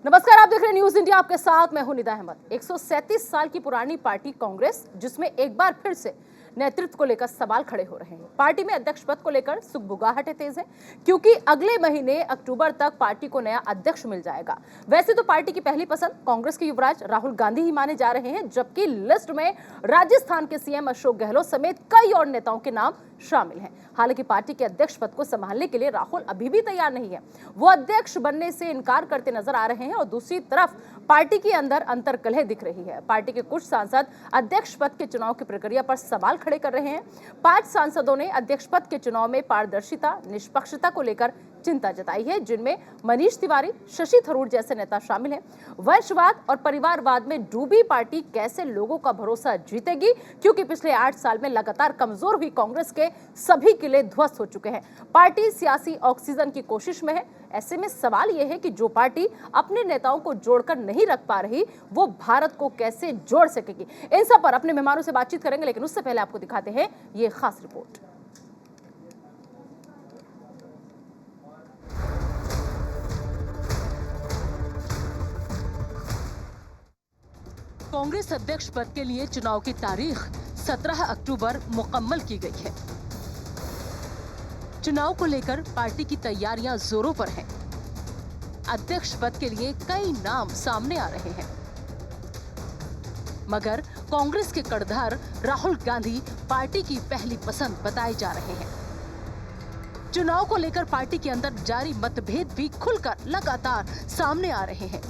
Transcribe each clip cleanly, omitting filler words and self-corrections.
नमस्कार, आप देख रहे हैं न्यूज इंडिया। आपके साथ मैं हूं निदा अहमद। 137 साल की पुरानी पार्टी कांग्रेस, जिसमें एक बार फिर से नेतृत्व को लेकर सवाल खड़े हो रहे हैं। पार्टी में अध्यक्ष पद को लेकर सुगबुगाहटें तेज है, क्योंकि अगले महीने अक्टूबर तक पार्टी को नया अध्यक्ष मिल जाएगा। वैसे तो पार्टी की पहली पसंद कांग्रेस के युवराज राहुल गांधी ही माने जा रहे हैं, जबकि लिस्ट में राजस्थान के सीएम अशोक गहलोत समेत कई और नेताओं के नाम शामिल हैं। हालांकि पार्टी के अध्यक्ष पद को संभालने के लिए राहुल अभी भी तैयार नहीं है। वो अध्यक्ष बनने से इनकार करते नजर आ रहे हैं और दूसरी तरफ पार्टी के अंदर अंतर्कलह दिख रही है। पार्टी के कुछ सांसद अध्यक्ष पद के चुनाव की प्रक्रिया पर सवाल खड़े कर रहे हैं। 5 सांसदों ने अध्यक्ष पद के चुनाव में पारदर्शिता, निष्पक्षता को लेकर चिंता जताई है, जिनमें मनीष तिवारी, शशि थरूर जैसे नेता शामिल हैं। वंशवाद और परिवारवाद में डूबी पार्टी कैसे लोगों का भरोसा जीतेगी, क्योंकि पिछले 8 साल में लगातार कमजोर हुई कांग्रेस के सभी किले ध्वस्त हो चुके हैं। पार्टी सियासी ऑक्सीजन की कोशिश में है। ऐसे में सवाल यह है कि जो पार्टी अपने नेताओं को जोड़कर नहीं रख पा रही, वो भारत को कैसे जोड़ सकेगी। इन सब पर अपने मेहमानों से बातचीत करेंगे, लेकिन उससे पहले आपको दिखाते हैं ये खास रिपोर्ट। कांग्रेस अध्यक्ष पद के लिए चुनाव की तारीख 17 अक्टूबर मुकम्मल की गई है। चुनाव को लेकर पार्टी की तैयारियां जोरों पर हैं। अध्यक्ष पद के लिए कई नाम सामने आ रहे हैं, मगर कांग्रेस के कड़धार राहुल गांधी पार्टी की पहली पसंद बताए जा रहे हैं। चुनाव को लेकर पार्टी के अंदर जारी मतभेद भी खुलकर लगातार सामने आ रहे हैं।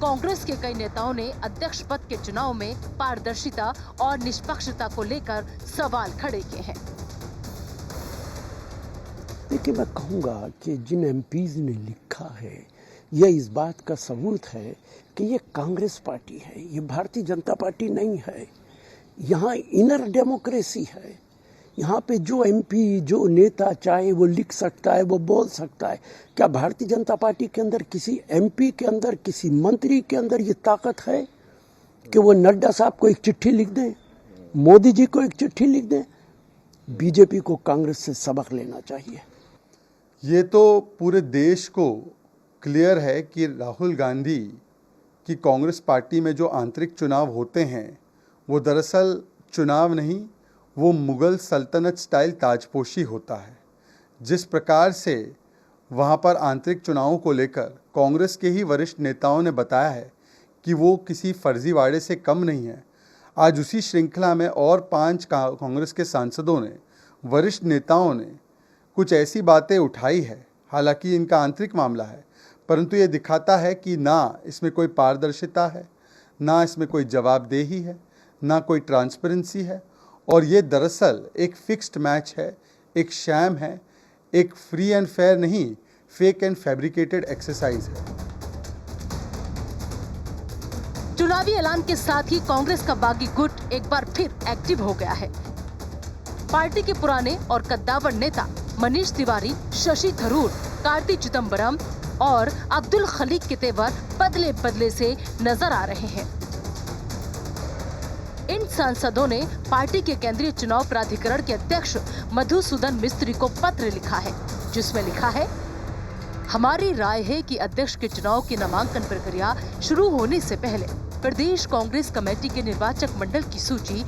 कांग्रेस के कई नेताओं ने अध्यक्ष पद के चुनाव में पारदर्शिता और निष्पक्षता को लेकर सवाल खड़े किए हैं। देखिए, मैं कहूँगा कि जिन एमपीज ने लिखा है, यह इस बात का सबूत है कि ये कांग्रेस पार्टी है, ये भारतीय जनता पार्टी नहीं है। यहाँ इनर डेमोक्रेसी है। यहाँ पे जो एमपी, जो नेता चाहे वो लिख सकता है, वो बोल सकता है। क्या भारतीय जनता पार्टी के अंदर किसी एमपी के अंदर, किसी मंत्री के अंदर ये ताकत है कि वो नड्डा साहब को एक चिट्ठी लिख दें, मोदी जी को एक चिट्ठी लिख दें? बीजेपी को कांग्रेस से सबक लेना चाहिए। ये तो पूरे देश को क्लियर है कि राहुल गांधी की कांग्रेस पार्टी में जो आंतरिक चुनाव होते हैं, वो दरअसल चुनाव नहीं, वो मुग़ल सल्तनत स्टाइल ताजपोशी होता है। जिस प्रकार से वहाँ पर आंतरिक चुनावों को लेकर कांग्रेस के ही वरिष्ठ नेताओं ने बताया है कि वो किसी फर्जीवाड़े से कम नहीं है, आज उसी श्रृंखला में और 5 कांग्रेस के सांसदों ने, वरिष्ठ नेताओं ने कुछ ऐसी बातें उठाई है। हालांकि इनका आंतरिक मामला है, परंतु ये दिखाता है कि ना इसमें कोई पारदर्शिता है, ना इसमें कोई जवाबदेही है, ना कोई ट्रांसपेरेंसी है, और ये दरअसल एक फिक्स्ड मैच है, एक शैम है, एक फ्री एंड फेयर नहीं, फेक एंड फैब्रिकेटेड एक्सरसाइज है। चुनावी ऐलान के साथ ही कांग्रेस का बागी गुट एक बार फिर एक्टिव हो गया है। पार्टी के पुराने और कद्दावर नेता मनीष तिवारी, शशि थरूर, कार्ति चिदंबरम और अब्दुल खलीक के तेवर बदले बदले से नजर आ रहे हैं। इन सांसदों ने पार्टी के केंद्रीय चुनाव प्राधिकरण के अध्यक्ष मधुसूदन मिस्त्री को पत्र लिखा है, जिसमें लिखा है, हमारी राय है कि अध्यक्ष के चुनाव की नामांकन प्रक्रिया शुरू होने से पहले प्रदेश कांग्रेस कमेटी के निर्वाचक मंडल की सूची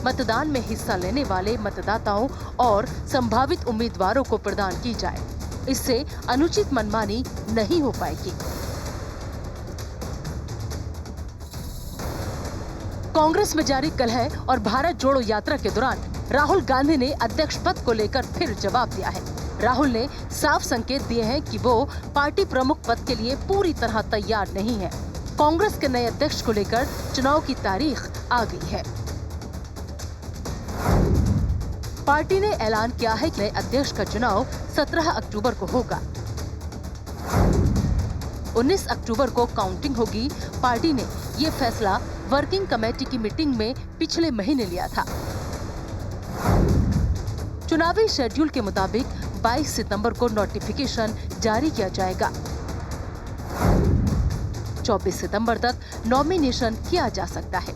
मतदान में हिस्सा लेने वाले मतदाताओं और संभावित उम्मीदवारों को प्रदान की जाए। इससे अनुचित मनमानी नहीं हो पाएगी। कांग्रेस में जारी कलह और भारत जोड़ो यात्रा के दौरान राहुल गांधी ने अध्यक्ष पद को लेकर फिर जवाब दिया है। राहुल ने साफ संकेत दिए हैं कि वो पार्टी प्रमुख पद के लिए पूरी तरह तैयार नहीं है। कांग्रेस के नए अध्यक्ष को लेकर चुनाव की तारीख आ गई है। पार्टी ने ऐलान किया है कि नए अध्यक्ष का चुनाव 17 अक्टूबर को होगा। 19 अक्टूबर को काउंटिंग होगी। पार्टी ने ये फैसला वर्किंग कमेटी की मीटिंग में पिछले महीने लिया था। चुनावी शेड्यूल के मुताबिक 22 सितंबर को नोटिफिकेशन जारी किया जाएगा। 24 सितंबर तक नॉमिनेशन किया जा सकता है।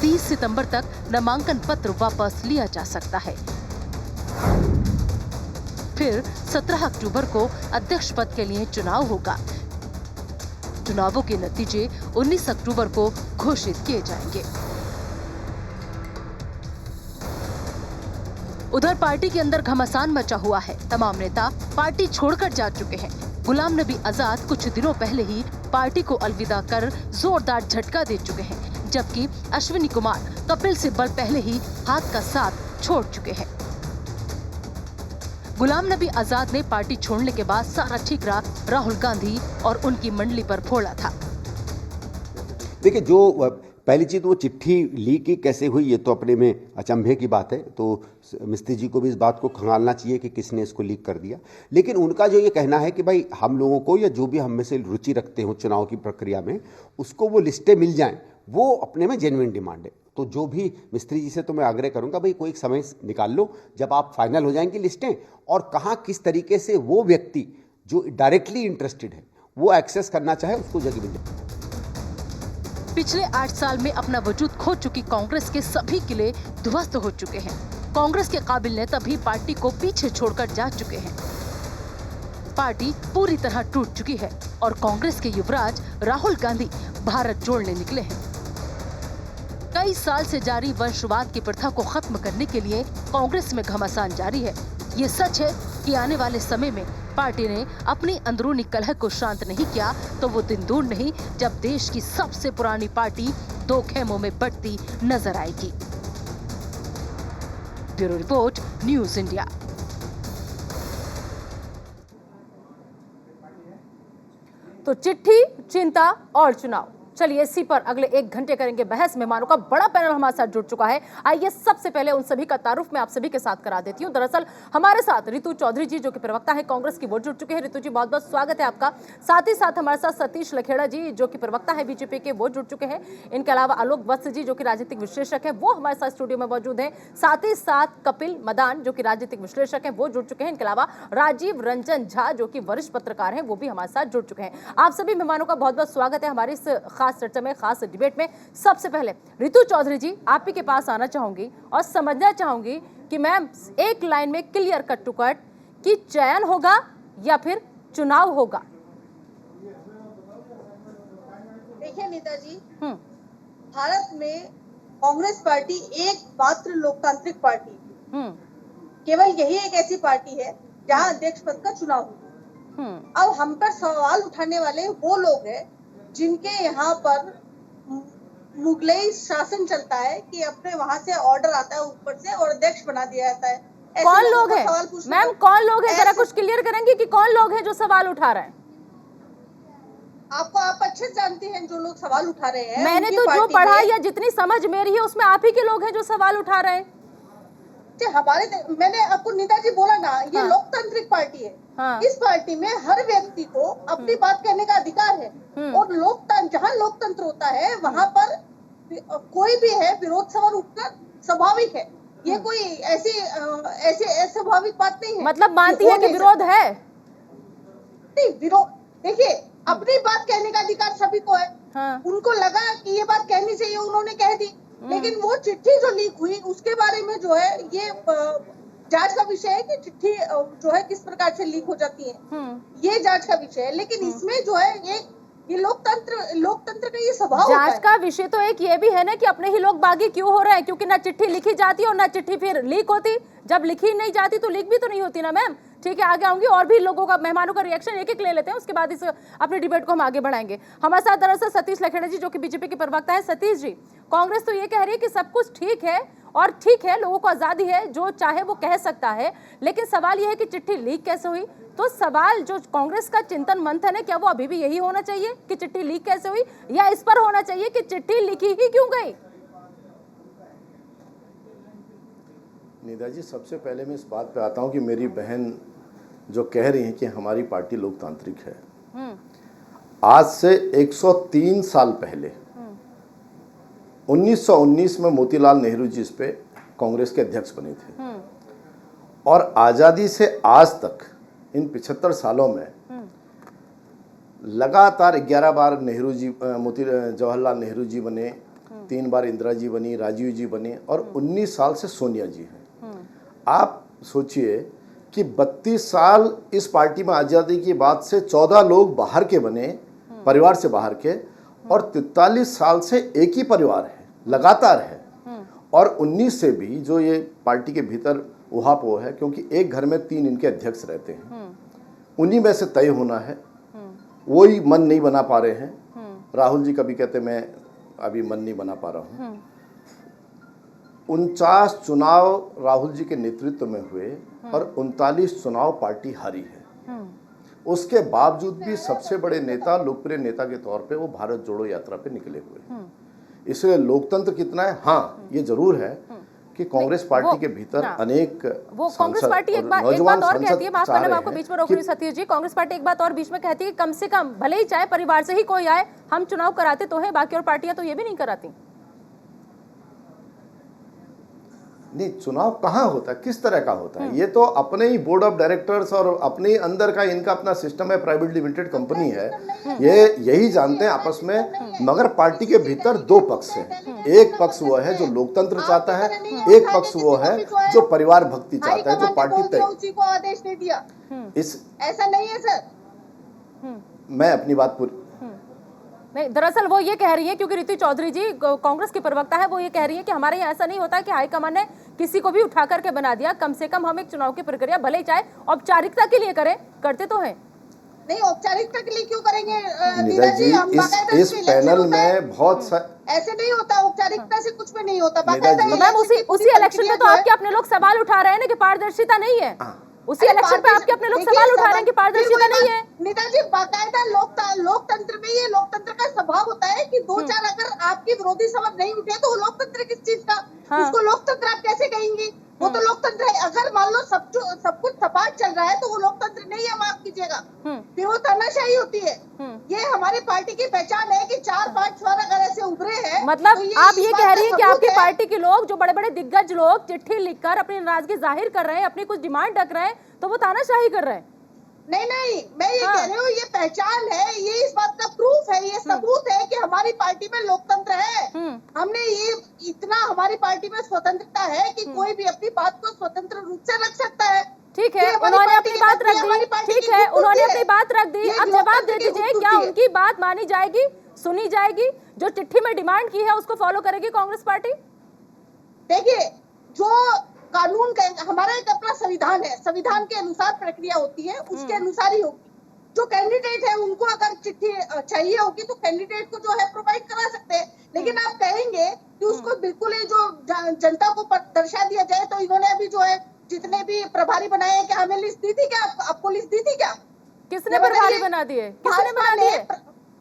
30 सितंबर तक नामांकन पत्र वापस लिया जा सकता है। फिर 17 अक्टूबर को अध्यक्ष पद के लिए चुनाव होगा। चुनावों के नतीजे 19 अक्टूबर को घोषित किए जाएंगे। उधर पार्टी के अंदर घमासान मचा हुआ है। तमाम नेता पार्टी छोड़कर जा चुके हैं। गुलाम नबी आजाद कुछ दिनों पहले ही पार्टी को अलविदा कर जोरदार झटका दे चुके हैं, जबकि अश्विनी कुमार कपिल सिब्बल पहले ही हाथ का साथ छोड़ चुके हैं। गुलाम नबी आजाद ने पार्टी छोड़ने के बाद सारा ठीकरा राहुल गांधी और उनकी मंडली पर फोड़ा था। देखिए, जो पहली चीज़ वो चिट्ठी लीक की कैसे हुई ये तो अपने में अचंभे की बात है, तो मिस्त्री जी को भी इस बात को खंगालना चाहिए कि किसने इसको लीक कर दिया। लेकिन उनका जो ये कहना है कि भाई हम लोगों को या जो भी हम में से रुचि रखते हो चुनाव की प्रक्रिया में, उसको वो लिस्टें मिल जाएं, वो अपने में जेन्युइन डिमांड है। तो जो भी मिस्त्री जी से तो मैं आग्रह करूंगा, भाई कोई एक समय निकाल लो जब आप फाइनल हो जाएंगी लिस्टें, और कहाँ किस तरीके से वो व्यक्ति जो डायरेक्टली इंटरेस्टेड है वो एक्सेस करना चाहे उसको जगह मिल जाए। पिछले 8 साल में अपना वजूद खो चुकी कांग्रेस के सभी किले ध्वस्त हो चुके हैं। कांग्रेस के काबिल नेता भी पार्टी को पीछे छोड़कर जा चुके हैं। पार्टी पूरी तरह टूट चुकी है और कांग्रेस के युवराज राहुल गांधी भारत जोड़ने निकले हैं। कई साल से जारी वंशवाद की प्रथा को खत्म करने के लिए कांग्रेस में घमासान जारी है। ये सच है कि आने वाले समय में पार्टी ने अपनी अंदरूनी कलह को शांत नहीं किया तो वो दिन दूर नहीं जब देश की सबसे पुरानी पार्टी दो खेमों में बंटती नजर आएगी। Bureau report, news India. तो चिट्ठी, चिंता और चुनाव, चलिए इसी पर अगले 1 घंटे करेंगे बहस। मेहमानों का बड़ा पैनल हमारे साथ जुड़ चुका है। आइए सबसे पहले उन सभी का तारुफ मैं आप सभी के साथ करा देती हूँ। दरअसल हमारे साथ रितु चौधरी जी जो कि प्रवक्ता है कांग्रेस की, वो जुड़ चुके हैं। रितु जी, बहुत बहुत स्वागत है आपका। साथ ही साथ हमारे साथ सतीश लखेड़ा जी जो कि प्रवक्ता है बीजेपी के, वो जुड़ चुके हैं। इनके अलावा आलोक वत्स जी जो कि राजनीतिक विश्लेषक है, वो हमारे साथ स्टूडियो में मौजूद है। साथ ही साथ कपिल मदान जो कि राजनीतिक विश्लेषक है, वो जुड़ चुके हैं। इनके अलावा राजीव रंजन झा जो कि वरिष्ठ पत्रकार हैं, वो भी हमारे साथ जुड़ चुके हैं। आप सभी मेहमानों का बहुत बहुत स्वागत है हमारी इस खास चर्चा में, खास डिबेट में। सबसे पहले रितु चौधरी जी, आप ही के पास आना चाहूंगी और समझना चाहूंगी कि मैम एक लाइन में क्लियर कट टू कट कि चयन होगा या फिर चुनाव होगा। देखिए नीता जी, भारत में कांग्रेस पार्टी एकमात्र लोकतांत्रिक पार्टी, केवल यही एक ऐसी पार्टी है जहां अध्यक्ष पद का चुनाव होगा। अब हम पर सवाल उठाने वाले वो लोग हैं जिनके यहाँ पर मुगलई शासन चलता है कि अपने वहां से ऑर्डर आता है ऊपर से और अध्यक्ष बना दिया जाता है। कौन लोग हैं मैम, कौन लोग हैं, जरा कुछ क्लियर करेंगे कि कौन लोग हैं जो सवाल उठा रहे हैं? आप अच्छे से जानते हैं जो लोग सवाल उठा रहे हैं। मैंने तो जो पढ़ा या जितनी समझ मेरी है उसमें आप ही के लोग हैं जो सवाल उठा रहे हैं। मैंने आपको नीता जी बोला ना, ये लोकतांत्रिक पार्टी है। इस पार्टी में हर व्यक्ति को अपनी बात कहने का अधिकार है और जहाँ लोकतंत्र होता है वहाँ पर कोई भी है विरोध सवाल उठना स्वाभाविक है। ये कोई ऐसी स्वाभाविक बात नहीं है। मतलब मानती है कि विरोध है? नहीं, विरोध देखिए, अपनी बात कहने का अधिकार सभी को है। उनको लगा कि ये बात कहनी चाहिए, उन्होंने कह दी। लेकिन वो चिट्ठी जो लीक हुई उसके बारे में जो है ये जांच का विषय है कि चिट्ठी जो है किस प्रकार से लीक हो जाती है, ये जांच का विषय है। लेकिन इसमें जो है ये लोकतंत्र का ये स्वभाव होता है। जांच का विषय तो एक ये भी है ना कि अपने ही लोग बागी क्यों हो रहे हैं, क्योंकि ना चिट्ठी लिखी जाती और ना चिट्ठी फिर लीक होती। जब लिखी नहीं जाती तो लीक भी तो नहीं होती ना मैम। ठीक है, आगे आऊंगी और भी लोगों का, मेहमानों का रिएक्शन एक एक ले लेते हैं, उसके बाद इस अपने डिबेट को हम आगे बढ़ाएंगे। हमारे साथ दरअसल सतीश लखेड़ा जी जो कि बीजेपी के प्रवक्ता है। सतीश जी, कांग्रेस तो ये कह रही है कि सब कुछ ठीक है और ठीक है, लोगों को आजादी है, जो चाहे वो कह सकता है, लेकिन सवाल यह है कि चिट्ठी लीक कैसे हुई। तो सवाल जो कांग्रेस का चिंतन मंथन है, क्या वो अभी भी यही होना चाहिए कि चिट्ठी लीक कैसे हुई, या इस पर होना चाहिए कि चिट्ठी लिखी ही क्यों गई? नीता जी, सबसे पहले मैं इस बात पे आता हूं कि मेरी बहन जो कह रही हैं कि हमारी पार्टी लोकतांत्रिक है, आज से 103 साल पहले 1919 में मोतीलाल नेहरू जी इस पे कांग्रेस के अध्यक्ष बने थे और आज़ादी से आज तक इन 75 सालों में लगातार 11 बार नेहरू जी जवाहरलाल नेहरू जी बने, 3 बार इंदिरा जी बनी, राजीव जी बने और 19 साल से सोनिया जी हैं। आप सोचिए कि 32 साल इस पार्टी में आज़ादी की बात से 14 लोग बाहर के बने, परिवार से बाहर के, और 43 साल से एक ही परिवार है, लगातार है। और 19 से भी जो ये पार्टी के भीतर उहापोह है, क्योंकि एक घर में 3 इनके अध्यक्ष रहते हैं, उन्हीं में से तय होना है। वही मन नहीं बना पा रहे हैं। राहुल जी कभी कहते मैं अभी मन नहीं बना पा रहा हूँ। 49 चुनाव राहुल जी के नेतृत्व में हुए और 39 चुनाव पार्टी हारी है। उसके बावजूद भी सबसे बड़े नेता, लोकप्रिय नेता के तौर पे वो भारत जोड़ो यात्रा पे निकले हुए। इसलिए लोकतंत्र कितना है, हाँ ये जरूर है कि कांग्रेस पार्टी के भीतर अनेक वो कांग्रेस पार्टी एक बात और कहती है, माफ करना आपको बीच में रोक रही सतीश जी, कांग्रेस पार्टी एक बात और बीच में कहती है, कम से कम भले ही चाहे परिवार से ही कोई आए, हम चुनाव कराते तो है, बाकी और पार्टियां तो ये भी नहीं कराती। नहीं, चुनाव कहाँ होता है, किस तरह का होता है? ये तो अपने ही बोर्ड ऑफ डायरेक्टर्स और अपने ही अंदर का इनका अपना सिस्टम है, प्राइवेट लिमिटेड कंपनी है, ये यही जानते हैं आपस में। मगर पार्टी के भीतर 2 पक्ष हैं। एक पक्ष वो है जो लोकतंत्र चाहता है, एक पक्ष वो है जो परिवार भक्ति चाहता है, जो पार्टी तय। उसी को आदेश दे दिया, इस ऐसा नहीं है सर। मैं अपनी बात पूरी नहीं, दरअसल वो ये कह रही है, क्योंकि ऋतु चौधरी जी कांग्रेस की प्रवक्ता है, वो ये कह रही है कि हमारे यहाँ ऐसा नहीं होता कि हाईकमान ने किसी को भी उठा करके बना दिया। कम से कम हम एक चुनाव की प्रक्रिया भले ही चाहे औपचारिकता के लिए करें, करते तो हैं। नहीं, औपचारिकता के लिए क्यों करेंगे निदा जी? इस पैनल में बहुत ऐसे नहीं होता, औपचारिकता से कुछ भी नहीं होता। मैम उसी इलेक्शन में तो आपके अपने लोग सवाल उठा रहे हैं ना कि पारदर्शिता नहीं है। उसी इलेक्शन पे आपके अपने लोग सवाल उठा रहे हैं कि पारदर्शिता नहीं है। नेता जी, बाकायदा लोकतंत्र में ये लोकतंत्र का स्वभाव होता है कि 2-4 अगर आपके विरोधी सवाल नहीं उठे तो वो लोकतंत्र किस चीज का? उसको लोकतंत्र आप कैसे कहेंगी? वो तो लोकतंत्र है। अगर मान लो सब कुछ सपाट चल रहा है तो वो लोकतंत्र नहीं है, माफ कीजिएगा, फिर वो तानाशाही होती है। ये हमारी पार्टी की पहचान है कि 4-5 स्वर अगर ऐसे उभरे हैं, मतलब तो आप ये कह रही है कि आपकी पार्टी के लोग, जो बड़े बड़े दिग्गज लोग चिट्ठी लिखकर अपनी नाराजगी जाहिर कर रहे हैं, अपनी कुछ डिमांड रख रहे हैं, तो वो तानाशाही कर रहे हैं? नहीं, मैं ये कह रही हूँ, ये पहचान है, ये इस बात का प्रूफ है, ये सबूत है कि हमारी पार्टी में लोकतंत्र है। हमने ये इतना, हमारी पार्टी में स्वतंत्रता है कि कोई भी अपनी बात को स्वतंत्र रूप से रख सकता है। ठीक है, उन्होंने अपनी बात रख दी। ठीक है, उन्होंने अपनी बात रख दी। अब जवाब दे दीजिए, क्या उनकी बात मानी जाएगी, सुनी जाएगी? जो चिट्ठी में डिमांड की है उसको फॉलो करेगी कांग्रेस पार्टी? देखिए, जो कानून का हमारा एक अपना संविधान है, संविधान के अनुसार प्रक्रिया होती है, उसके अनुसार ही होगी। जो कैंडिडेट है उनको अगर चिट्ठी चाहिए होगी तो कैंडिडेट को जो है प्रोवाइड करा सकते हैं। लेकिन आप कहेंगे कि उसको बिल्कुल ही जो जनता को दर्शा दिया जाए, तो इन्होंने अभी जो है जितने भी प्रभारी बनाए हैं, क्या हमें लिस्ट दी थी? क्या आपको लिस्ट दी थी? क्या किसने प्रभारी बना दिए? किसने बना दिए?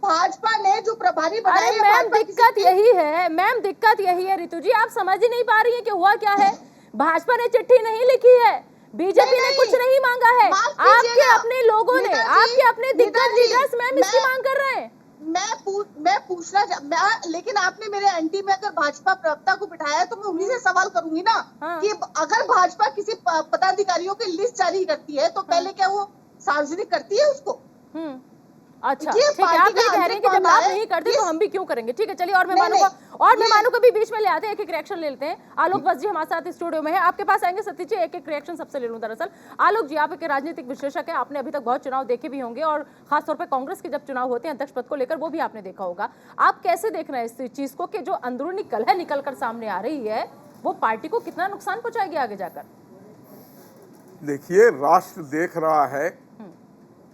भाजपा ने जो प्रभारी बनाए। अरे मैम, दिक्कत यही है, मैम दिक्कत यही है ऋतु जी, आप समझ ही नहीं पा रही है कि हुआ क्या है। भाजपा ने चिट्ठी नहीं लिखी है, बीजेपी ने कुछ नहीं मांगा है, आपके अपने लोगों ने, आपके अपने दिग्गज लीडर्स मैम इसकी मांग कर रहे हैं। मैं पूछना लेकिन आपने मेरे एंटी में अगर भाजपा प्रवक्ता को बिठाया तो मैं उन्हीं से सवाल करूंगी ना, कि अगर भाजपा किसी पदाधिकारियों की लिस्ट जारी करती है तो पहले क्या वो सार्वजनिक करती है उसको? अच्छा, ठीक है, आप ये कह रहे हैं कि जब आप नहीं करते तो हम भी क्यों करेंगे? ठीक है, चलिए और मेहमानों को भी बीच में ले आते हैं, एक रिएक्शन ले लेते हैं। आलोक वत्स जी हमारे साथ स्टूडियो में है, आपके पास आएंगे। सतीश जी, एक रिएक्शन सबसे ले लूं। दरअसल आलोक जी, आप एक राजनीतिक विश्लेषक हैं, आपने अभी तक बहुत चुनाव देखे भी होंगे, और खासतौर पर कांग्रेस के जब चुनाव होते हैं अध्यक्ष पद को लेकर, वो भी आपने देखा होगा। आप कैसे देख रहे हैं इस चीज को कि जो अंदरूनी कलह निकल कर सामने आ रही है वो पार्टी को कितना नुकसान पहुंचाएगी आगे जाकर? देखिए, राष्ट्र देख रहा है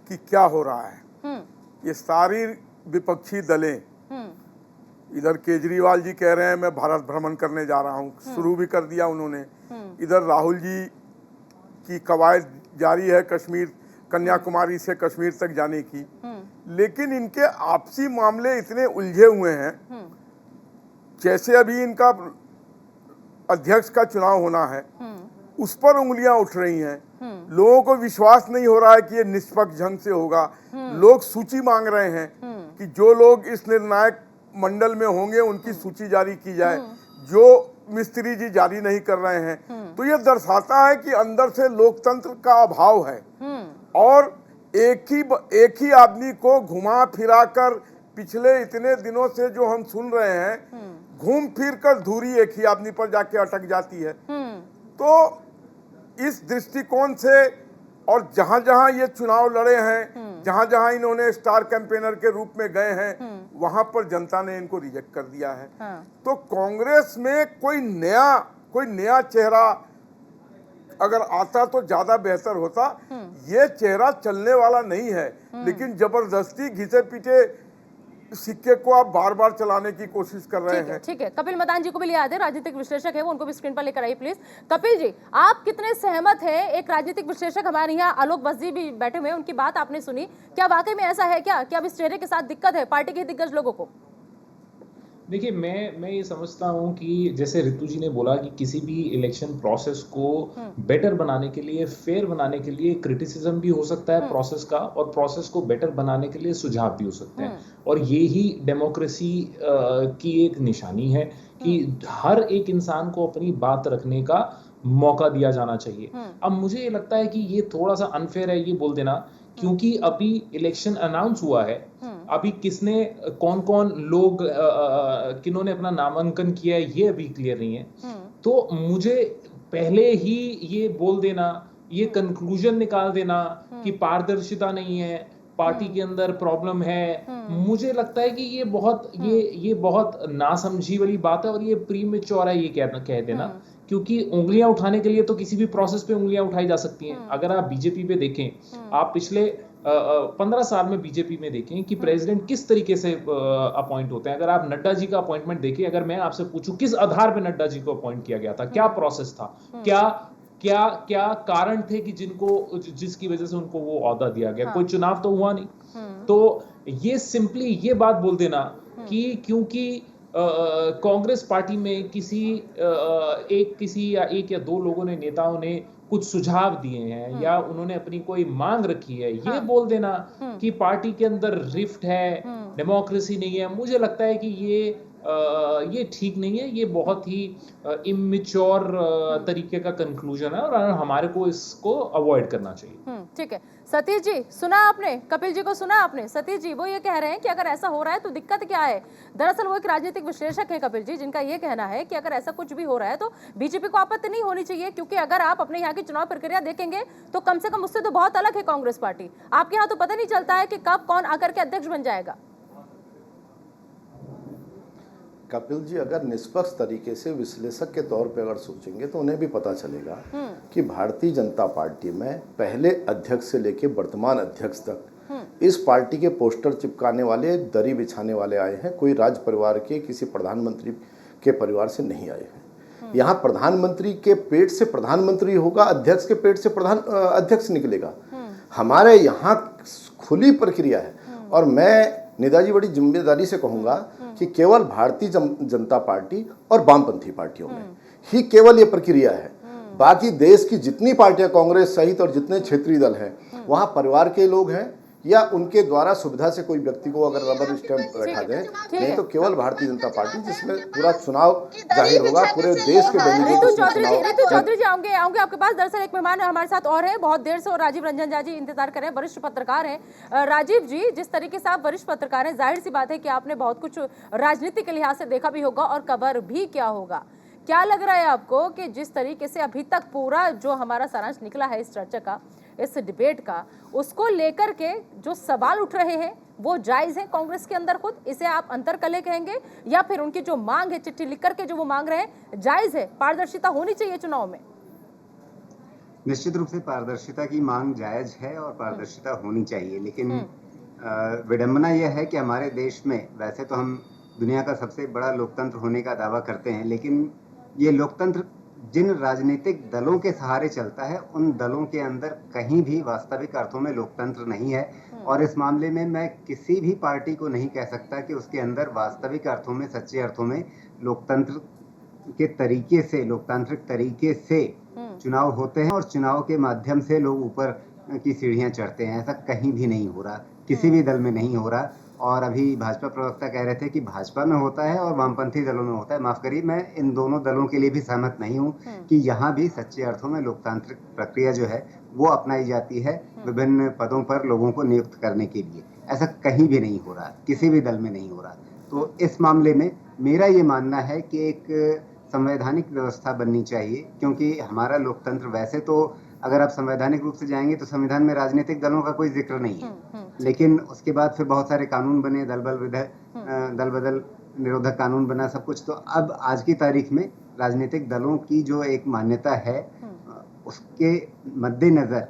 कि क्या हो रहा है। ये सारी विपक्षी दलें, इधर केजरीवाल जी कह रहे हैं मैं भारत भ्रमण करने जा रहा हूँ, शुरू भी कर दिया उन्होंने। इधर राहुल जी की कवायद जारी है कश्मीर, कन्याकुमारी से कश्मीर तक जाने की। लेकिन इनके आपसी मामले इतने उलझे हुए हैं, जैसे अभी इनका अध्यक्ष का चुनाव होना है, उस पर उंगलियां उठ रही हैं। लोगों को विश्वास नहीं हो रहा है कि ये निष्पक्ष ढंग से होगा। लोग सूची मांग रहे हैं कि जो लोग इस निर्णायक मंडल में होंगे उनकी सूची जारी की जाए, जो मिस्त्री जी जारी नहीं कर रहे हैं। तो ये दर्शाता है कि अंदर से लोकतंत्र का अभाव है, और एक ही आदमी को घुमा फिरा कर पिछले इतने दिनों से जो हम सुन रहे हैं, घूम फिर कर धुरी एक ही आदमी पर जाके अटक जाती है। तो इस दृष्टिकोण से और जहां जहां ये चुनाव लड़े हैं, जहां जहां इन्होंने स्टार कैंपेनर के रूप में गए हैं, वहां पर जनता ने इनको रिजेक्ट कर दिया है। तो कांग्रेस में कोई नया चेहरा अगर आता तो ज्यादा बेहतर होता। ये चेहरा चलने वाला नहीं है, लेकिन जबरदस्ती घिसे पीटे सिक्के को आप बार बार चलाने की कोशिश कर रहे हैं। ठीक है, कपिल मदान जी को भी लिया दे, राजनीतिक विश्लेषक है, वो उनको भी स्क्रीन पर लेकर आइए प्लीज। कपिल जी, आप कितने सहमत हैं? एक राजनीतिक विश्लेषक हमारे यहाँ आलोक बस जी भी बैठे हुए हैं, उनकी बात आपने सुनी, क्या वाकई में ऐसा है क्या कि अब इस चेहरे के साथ दिक्कत है पार्टी के दिग्गज लोगों को? देखिए, मैं ये समझता हूँ कि जैसे ऋतु जी ने बोला कि किसी भी इलेक्शन प्रोसेस को बेटर बनाने के लिए, फेयर बनाने के लिए क्रिटिसिज्म भी हो सकता है प्रोसेस का, और प्रोसेस को बेटर बनाने के लिए सुझाव भी हो सकते हैं। और ये ही डेमोक्रेसी की एक निशानी है कि हर एक इंसान को अपनी बात रखने का मौका दिया जाना चाहिए। अब मुझे ये लगता है कि ये थोड़ा सा अनफेयर है ये बोल देना, क्योंकि अभी इलेक्शन अनाउंस हुआ है, अभी किसने कौन कौन लोग किन्होंने अपना नामांकन किया है ये अभी क्लियर नहीं है। तो मुझे पहले ही ये बोल देना, ये कंक्लूजन निकाल देना कि पारदर्शिता नहीं है, पार्टी के अंदर प्रॉब्लम है, मुझे लगता है कि ये बहुत नासमझी वाली बात है, और ये प्रीमेच्योर है ये कह देना, क्योंकि उंगलियां उठाने के लिए तो किसी भी प्रोसेस पे उंगलियां उठाई जा सकती हैं। अगर आप बीजेपी पे देखें, आप पिछले 15 साल में बीजेपी में देखें कि प्रेसिडेंट किस तरीके से अपॉइंट होते हैं। अगर आप नड्डा जी का अपॉइंटमेंट देखें, अगर मैं आपसे पूछूं किस आधार पे नड्डा जी को अपॉइंट किया गया था, क्या प्रोसेस था, क्या कारण थे कि जिसकी वजह से उनको वो ओहदा दिया गया? कोई चुनाव तो हुआ नहीं। तो ये सिंपली ये बात बोल देना कि क्योंकि कांग्रेस पार्टी में एक या दो लोगों ने, नेताओं ने कुछ सुझाव दिए हैं या उन्होंने अपनी कोई मांग रखी है, ये बोल देना कि पार्टी के अंदर रिफ्ट है, डेमोक्रेसी नहीं है, मुझे लगता है कि ये ठीक नहीं है। ये बहुत ही इमेच्योर तरीके का कंक्लूजन है, और हमारे को इसको अवॉइड करना चाहिए। ठीक है, सतीश जी सुना आपने, कपिल जी को सुना आपने? सतीश जी वो ये कह रहे हैं कि अगर ऐसा हो रहा है तो दिक्कत क्या है? दरअसल वो एक राजनीतिक विश्लेषक है कपिल जी, जिनका ये कहना है कि अगर ऐसा कुछ भी हो रहा है तो बीजेपी को आपत्ति नहीं होनी चाहिए, क्योंकि अगर आप अपने यहाँ की चुनाव प्रक्रिया देखेंगे तो कम से कम उससे तो बहुत अलग है कांग्रेस पार्टी। आपके यहाँ तो पता नहीं चलता है कि कब कौन आकर के अध्यक्ष बन जाएगा। कपिल जी अगर निष्पक्ष तरीके से विश्लेषक के तौर पे अगर सोचेंगे तो उन्हें भी पता चलेगा कि भारतीय जनता पार्टी में पहले अध्यक्ष से लेकर वर्तमान अध्यक्ष तक इस पार्टी के पोस्टर चिपकाने वाले, दरी बिछाने वाले आए हैं। कोई राज परिवार के किसी प्रधानमंत्री के परिवार से नहीं आए हैं। यहाँ प्रधानमंत्री के पेट से प्रधानमंत्री होगा, अध्यक्ष के पेट से प्रधान अध्यक्ष निकलेगा। हमारे यहाँ खुली प्रक्रिया है, और मैं नेताजी बड़ी जिम्मेदारी से कहूँगा कि केवल भारतीय जनता पार्टी और वामपंथी पार्टियों में ही केवल ये प्रक्रिया है। बाकी देश की जितनी पार्टियां, कांग्रेस सहित और जितने क्षेत्रीय दल हैं, वहाँ परिवार के लोग हैं या उनके द्वारा सुविधा से कोई व्यक्ति को अगर रबर स्टैंप बैठा दें, नहीं तो केवल भारतीय जनता पार्टी, जिसमें पूरा चुनाव जाहिर होगा पूरे देश के। ऋतु चौधरी जी आऊंगे आपके पास। दरअसल एक मेहमान हमारे साथ और है बहुत देर से, और राजीव रंजन झा जी इंतजार कर रहे हैं, वरिष्ठ पत्रकार हैं। राजीव जी, जिस तरीके से आप वरिष्ठ पत्रकार हैं, जाहिर सी बात है कि आपने बहुत कुछ राजनीति के लिहाज से देखा भी होगा और कवर भी किया होगा। क्या लग रहा है आपको कि जिस तरीके से अभी तक पूरा जो हमारा सारांश निकला है इस चर्चा का, इस डिबेट का, उसको लेकर के जो सवाल उठ रहे हैं वो जायज है कांग्रेस के अंदर खुद? इसे आप अंतरकलह कहेंगे, या फिर उनकी जो मांग है चिट्ठी लिख करके जो वो मांग रहे हैं जायज है? पारदर्शिता होनी चाहिए चुनाव में। निश्चित रूप से पारदर्शिता की मांग जायज है और पारदर्शिता होनी चाहिए, लेकिन विडंबना यह है कि हमारे देश में, वैसे तो हम दुनिया का सबसे बड़ा लोकतंत्र होने का दावा करते हैं, लेकिन ये लोकतंत्र जिन राजनीतिक दलों के सहारे चलता है, उन दलों के अंदर कहीं भी वास्तविक अर्थों में लोकतंत्र नहीं है। और इस मामले में मैं किसी भी पार्टी को नहीं कह सकता कि उसके अंदर वास्तविक अर्थों में, सच्चे अर्थों में लोकतंत्र के तरीके से, लोकतांत्रिक तरीके से चुनाव होते हैं और चुनाव के माध्यम से लोग ऊपर की सीढ़ियां चढ़ते हैं। ऐसा कहीं भी नहीं हो रहा, किसी भी दल में नहीं हो रहा। और अभी भाजपा प्रवक्ता कह रहे थे कि भाजपा में होता है और वामपंथी दलों में होता है। माफ करिए, मैं इन दोनों दलों के लिए भी सहमत नहीं हूं कि यहाँ भी सच्चे अर्थों में लोकतांत्रिक प्रक्रिया जो है वो अपनाई जाती है विभिन्न पदों पर लोगों को नियुक्त करने के लिए। ऐसा कहीं भी नहीं हो रहा, किसी भी दल में नहीं हो रहा। तो इस मामले में मेरा ये मानना है कि एक संवैधानिक व्यवस्था बननी चाहिए, क्योंकि हमारा लोकतंत्र वैसे तो अगर आप संवैधानिक रूप से जाएंगे तो संविधान में राजनीतिक दलों का कोई जिक्र नहीं है। लेकिन उसके बाद फिर बहुत सारे कानून बने, दल बदल निरोधक कानून बना, सब कुछ। तो अब आज की तारीख में राजनीतिक दलों की जो एक मान्यता है, उसके मद्देनजर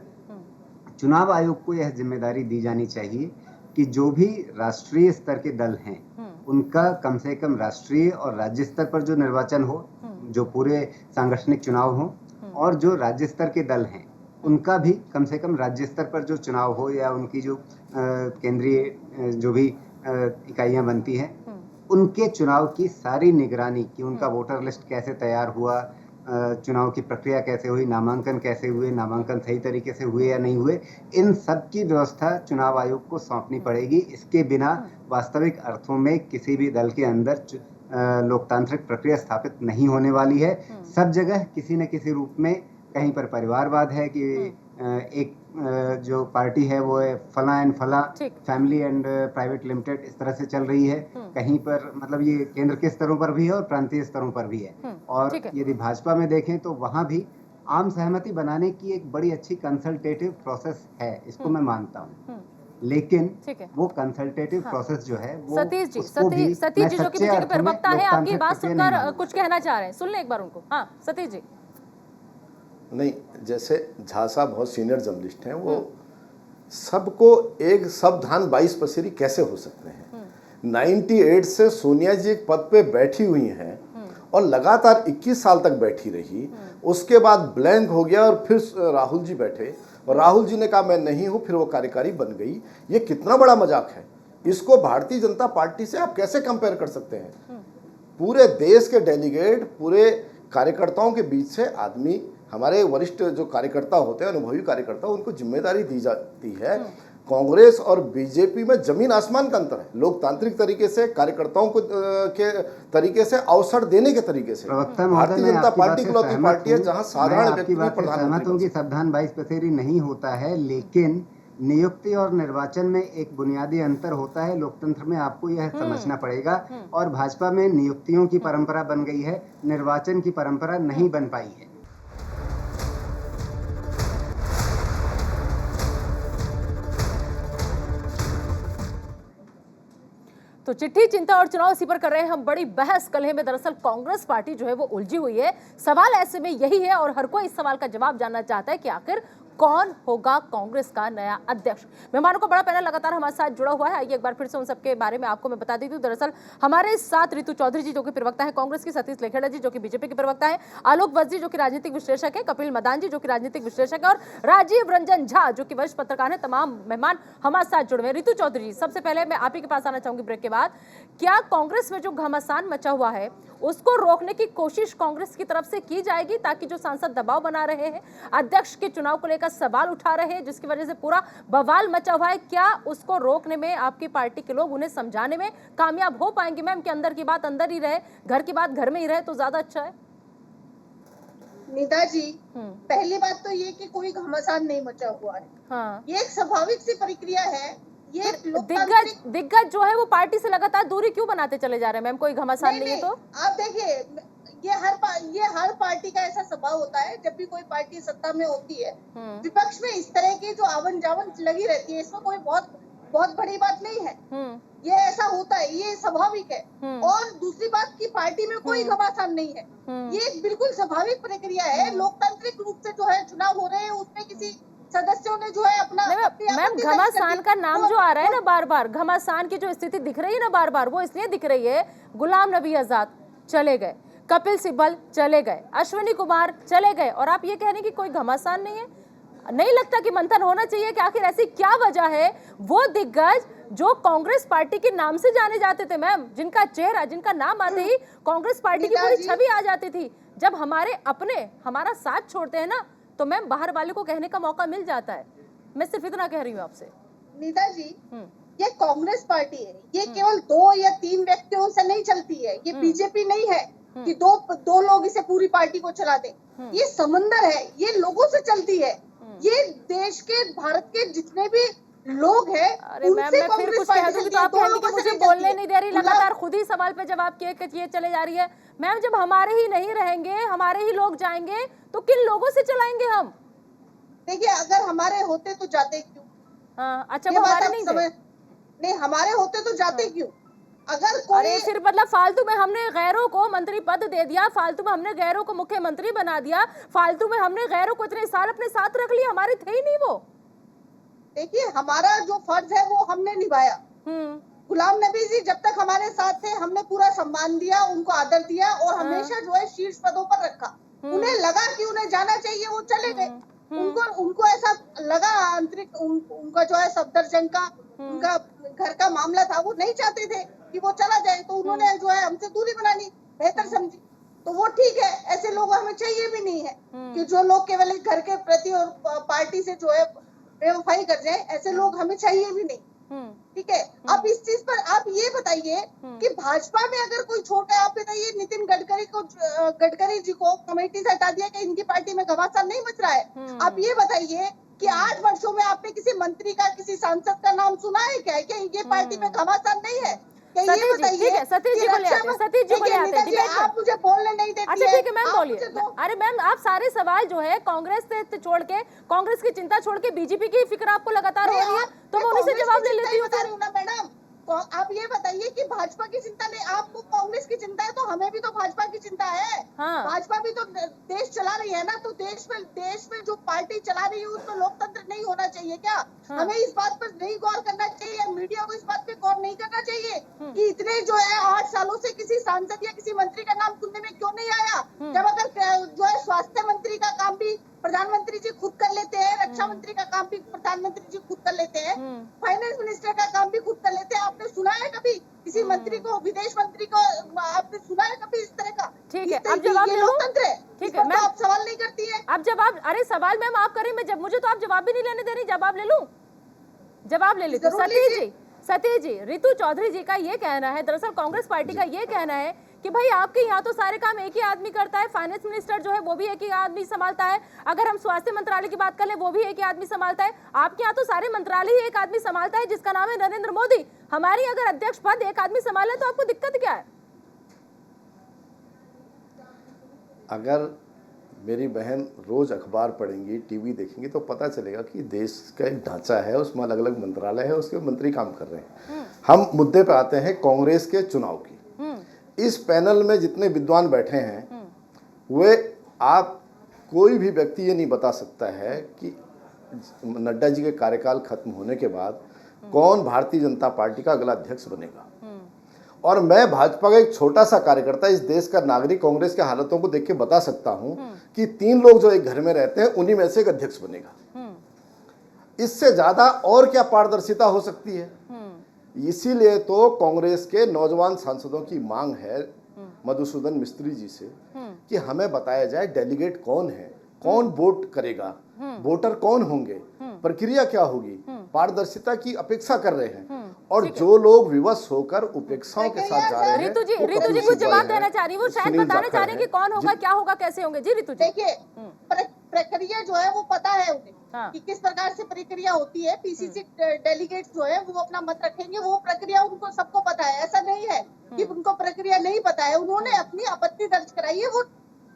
चुनाव आयोग को यह जिम्मेदारी दी जानी चाहिए कि जो भी राष्ट्रीय स्तर के दल हैं उनका कम से कम राष्ट्रीय और राज्य स्तर पर जो निर्वाचन हो, जो पूरे सांगठनिक चुनाव हो, और जो राज्य स्तर के दल हैं उनका भी कम से कम राज्य स्तर पर जो चुनाव हो, या उनकी जो केंद्रीय जो भी इकाइयां बनती हैं उनके चुनाव की सारी निगरानी, कि उनका वोटर लिस्ट कैसे तैयार हुआ, चुनाव की प्रक्रिया कैसे हुई, नामांकन कैसे हुए, नामांकन सही तरीके से हुए या नहीं हुए, इन सब की व्यवस्था चुनाव आयोग को सौंपनी पड़ेगी। इसके बिना वास्तविक अर्थों में किसी भी दल के अंदर लोकतांत्रिक प्रक्रिया स्थापित नहीं होने वाली है। सब जगह किसी न किसी रूप में, कहीं पर परिवारवाद है कि एक जो पार्टी है वो फला एंड फला, फैमिली एंड प्राइवेट लिमिटेड, इस तरह से चल रही है। कहीं पर मतलब ये केंद्र के स्तरों पर भी है और प्रांतीय स्तरों पर भी है। और यदि भाजपा में देखें तो वहां भी आम सहमति बनाने की एक बड़ी अच्छी कंसल्टेटिव प्रोसेस है, इसको मैं मानता हूँ। लेकिन वो कंसल्टेटिव प्रोसेस जो है वो सतीश जी जो कि बीजेपी के प्रवक्ता है, आपकी बात सुनकर कुछ कहना चाह रहे हैं, सुन ले एक बार उनको। हाँ सतीश जी। नहीं, जैसे झा साहब बहुत सीनियर जर्नलिस्ट हैं, वो सबको एक सावधान 22 पसेरी कैसे हो सकते हैं। 98 से सोनिया जी एक पद पे बैठी हुई हैं और लगातार 21 साल तक बैठी रही, उसके बाद ब्लैंक हो गया और फिर राहुल जी बैठे और राहुल जी ने कहा मैं नहीं हूं, फिर वो कार्यकारी बन गई। ये कितना बड़ा मजाक है, इसको भारतीय जनता पार्टी से आप कैसे कंपेयर कर सकते हैं। पूरे देश के डेलीगेट, पूरे कार्यकर्ताओं के बीच से आदमी, हमारे वरिष्ठ जो कार्यकर्ता होते हैं, अनुभवी कार्यकर्ता, उनको जिम्मेदारी दी जाती है। कांग्रेस और बीजेपी में जमीन आसमान का अंतर है। लोकतांत्रिक तरीके से कार्यकर्ताओं को के तरीके से अवसर देने के तरीके से भारतीय जनता पार्टी इकलौती पार्टी है जहां साधारण व्यक्ति प्रधानमंत्री की सावधान 22 पसेरी नहीं होता है। लेकिन नियुक्ति और निर्वाचन में एक बुनियादी अंतर होता है। लोकतंत्र में आपको यह समझना पड़ेगा। और भाजपा में नियुक्तियों की परंपरा बन गई है, निर्वाचन की परंपरा नहीं बन पाई है। तो चिट्ठी, चिंता और चुनाव इसी पर कर रहे हैं हम बड़ी बहस कलह में। दरअसल कांग्रेस पार्टी जो है वो उलझी हुई है। सवाल ऐसे में यही है और हर कोई इस सवाल का जवाब जानना चाहता है कि आखिर कौन होगा कांग्रेस का नया अध्यक्ष। मेहमानों का बड़ा पैनल लगातार हमारे साथ जुड़ा हुआ है। आइए एक बार फिर से उन सबके बारे में आपको मैं बता देती हूँ। दरअसल हमारे साथ रितु चौधरी जी जो कि प्रवक्ता है कांग्रेस की, सतीश लेखेड़ा जी जो कि बीजेपी के प्रवक्ता है, आलोक वत्स जी जो कि राजनीतिक विश्लेषक है, कपिल मदान जी जो कि राजनीतिक विश्लेषक है और राजीव रंजन झा जो कि वरिष्ठ पत्रकार है। तमाम मेहमान हमारे साथ जुड़े हुए। रितु चौधरी जी, सबसे पहले मैं आप ही के पास आना चाहूंगी ब्रेक के बाद। क्या कांग्रेस में जो घमासान मचा हुआ है उसको रोकने की कोशिश कांग्रेस की तरफ से की जाएगी, ताकि जो सांसद दबाव बना रहे हैं, अध्यक्ष के चुनाव को लेकर सवाल उठा रहे हैं, जिसकी वजह से पूरा बवाल मचा हुआ है, क्या उसको रोकने में आपकी पार्टी के लोग, उन्हें समझाने में कामयाब हो पाएंगे? मैम कि अंदर की बात अंदर ही रहे, घर की बात घर में ही रहे तो ज्यादा अच्छा है। नीता जी, पहली बात तो ये कि कोई घमासान नहीं मचा हुआ है। हाँ। ये एक स्वाभाविक सी प्रक्रिया है। ये दिग्गज जो है वो पार्टी से लगातार दूरी क्यों बनाते चले जा रहे हैं मैम? कोई घमासान नहीं है तो? आप देखिए, ये हर पार्टी का ऐसा स्वभाव होता है। जब भी कोई पार्टी सत्ता में होती है, विपक्ष में इस तरह की जो आवन जावन लगी रहती है, इसमें कोई बहुत बड़ी बात नहीं है। ये ऐसा होता है, ये स्वाभाविक है। और दूसरी बात की पार्टी में कोई घमासान नहीं है। ये बिल्कुल स्वाभाविक प्रक्रिया है। लोकतांत्रिक रूप से जो है चुनाव हो रहे हैं, उसमें किसी सदस्यों ने जो है अपना मैम घमासान का नाम जो आ रहा है ना बार बार, घमासान की जो स्थिति दिख रही है ना बार बार, वो इसलिए दिख रही है गुलाम नबी आजाद चले गए, कपिल सिब्बल चले गए, अश्विनी कुमार चले गए और आप ये कह रहे हैं कि कोई घमासान नहीं है? नहीं लगता कि मंथन होना चाहिए कि आखिर ऐसी क्या वजह है? वो दिग्गज जो कांग्रेस पार्टी के नाम से जाने जाते थे मैम, जिनका चेहरा, जिनका नाम आते ही कांग्रेस पार्टी की पूरी छवि आ जाती थी, जब हमारे अपने हमारा साथ छोड़ते हैं ना तो मैम बाहर वाले को कहने का मौका मिल जाता है। मैं सिर्फ इतना कह रही हूँ आपसे। नीता जी, ये कांग्रेस पार्टी है, ये केवल 2 या 3 व्यक्तियों से नहीं चलती है। ये बीजेपी नहीं है कि दो लोग इसे पूरी पार्टी को चला दें। ये समंदर है, ये लोगों से चलती है। ये देश के, भारत के जितने भी लोग हैं, अरे मैम मैं फिर कुछ कह दूंगी तो आप कहेंगे कि मुझे बोलने नहीं दे रही, लगातार खुद ही सवाल पे जवाब किए चले जा रही है। मैम जब हमारे ही नहीं रहेंगे, हमारे ही लोग जाएंगे तो किन लोगों से चलाएंगे हम? देखिए अगर हमारे होते तो जाते क्यों? हाँ, अच्छा ये वो बात हमारे आप नहीं समझ थे। नहीं, हमारे होते तो जाते क्यों? अगर अरे कोई फिर मतलब फालतू में हमने गैरों को मंत्री पद दे दिया, फालतू में हमने गैरों को मुख्यमंत्री बना दिया, फालतू में हमने गैरों को इतने साल अपने साथ रख लिया, हमारे थे ही नहीं वो। देखिए हमारा जो फर्ज है वो हमने निभाया। गुलाम नबी जी जब तक हमारे साथ थे हमने पूरा सम्मान दिया, उनको आदर दिया और हमेशा जो है शीर्ष पदों पर रखा। उन्हें लगा कि उन्हें जाना चाहिए, वो चले गए। उनको ऐसा लगा आंतरिक उनका जो है सफदरजंग का उनका घर का मामला था, वो नहीं चाहते थे कि वो चला जाए, तो उन्होंने जो है हमसे दूरी बना ली, बेहतर समझी। तो वो ठीक है, ऐसे लोग हमें चाहिए भी नहीं है कि जो लोग केवल एक घर के प्रति और पार्टी से जो है बेवफाई कर जाए, ऐसे लोग हमें चाहिए भी नहीं। ठीक है, अब इस चीज पर आप ये बताइए कि भाजपा में अगर कोई छोटा, आप बताइए नितिन गडकरी जी को कमेटी से हटा दिया कि इनकी पार्टी में घमासान नहीं मच रहा है। आप ये बताइए कि 8 वर्षों में आपने किसी मंत्री का, किसी सांसद का नाम सुना है क्या कि ये पार्टी में घमासान नहीं है? सतीश जी को ले आते हैं, सतीश जी को ले आते हैं, डिबेट आप मुझे बोलने नहीं देती। अच्छा ठीक है मैम बोलिए। अरे मैम आप सारे सवाल जो है कांग्रेस से छोड़ के, कांग्रेस की चिंता छोड़ के बीजेपी की फिक्र आपको लगातार हो रही है, तो मैं उन्हीं से जवाब ले लेती हूँ। मैडम आप ये बताइए कि भाजपा की चिंता नहीं, आपको कांग्रेस की चिंता है तो हमें भी तो भाजपा की चिंता है। हाँ। भाजपा भी तो देश चला रही है ना, तो देश में जो पार्टी चला रही है उसमें लोकतंत्र नहीं होना चाहिए क्या? हाँ। हमें इस बात पर नहीं गौर करना चाहिए, मीडिया को इस बात पे गौर नहीं करना चाहिए कि इतने जो है 8 सालों से किसी सांसद या किसी मंत्री का नाम सुनने में क्यों नहीं आया? जब अगर जो है स्वास्थ्य मंत्री का काम भी प्रधानमंत्री जी खुद कर लेते हैं, रक्षा मंत्री का काम भी प्रधानमंत्री जी खुद कर लेते हैं, फाइनेंस मिनिस्टर का काम भी खुद कर लेते हैं। आपने सुना है कभी किसी मंत्री को, विदेश मंत्री को आपने सुना है कभी इस तरह का? ठीक है, अब जवाब ले लो। लोकतंत्र है, ठीक है, मैं आप सवाल नहीं करती है। अब जवाब, अरे सवाल मैम आप करें, मैं जब मुझे तो आप जवाब भी नहीं लेने दे रही, जवाब ले लूं, जवाब ले लेती हूं। सतीश जी, रितु चौधरी जी का ये कहना है, दरअसल कांग्रेस पार्टी का ये कहना है कि भाई आपके यहाँ तो सारे काम एक ही आदमी करता है, फाइनेंस मिनिस्टर जो है वो भी एक ही आदमी संभालता है, अगर हम स्वास्थ्य मंत्रालय की बात कर ले वो भी एक ही आदमी संभालता है, आपके यहाँ तो सारे मंत्रालय ही एक आदमी संभालता है जिसका नाम है नरेंद्र मोदी। हमारी अगर अध्यक्ष पद एक आदमी संभाले तो आपको दिक्कत क्या है? अगर मेरी बहन रोज अखबार पढ़ेंगी, टीवी देखेंगी तो पता चलेगा कि देश का एक ढांचा है, उसमें अलग अलग मंत्रालय है, उसके मंत्री काम कर रहे हैं। हम मुद्दे पे आते हैं कांग्रेस के चुनाव की। इस पैनल में जितने विद्वान बैठे हैं वे, आप कोई भी व्यक्ति ये नहीं बता सकता है कि नड्डा जी के कार्यकाल खत्म होने के बाद कौन भारतीय जनता पार्टी का अगला अध्यक्ष बनेगा। और मैं भाजपा का एक छोटा सा कार्यकर्ता, इस देश का नागरिक, कांग्रेस के हालातों को देख के बता सकता हूं कि 3 लोग जो एक घर में रहते हैं उन्हीं में से एक अध्यक्ष बनेगा। इससे ज्यादा और क्या पारदर्शिता हो सकती है? इसीलिए तो कांग्रेस के नौजवान सांसदों की मांग है मधुसूदन मिस्त्री जी से कि हमें बताया जाए डेलीगेट कौन है, कौन वोट करेगा, वोटर कौन होंगे, प्रक्रिया क्या होगी, पारदर्शिता की अपेक्षा कर रहे हैं। और जो लोग विवश होकर उपेक्षाओं के साथ जा रहे हैं, रितु जी कुछ जवाब देना चाह रही, वो शायद बताना चाह रही है कि कौन होगा, क्या होगा, कैसे होंगे। जी रितु जी, देखिए प्रक्रिया जो है वो पता है उन्हें कि किस प्रकार से प्रक्रिया होती है। पीसीसी डेलीगेट्स जो है वो अपना मत रखेंगे, वो प्रक्रिया उनको सबको पता है। ऐसा नहीं है कि उनको प्रक्रिया नहीं पता है। उन्होंने अपनी आपत्ति दर्ज कराई है,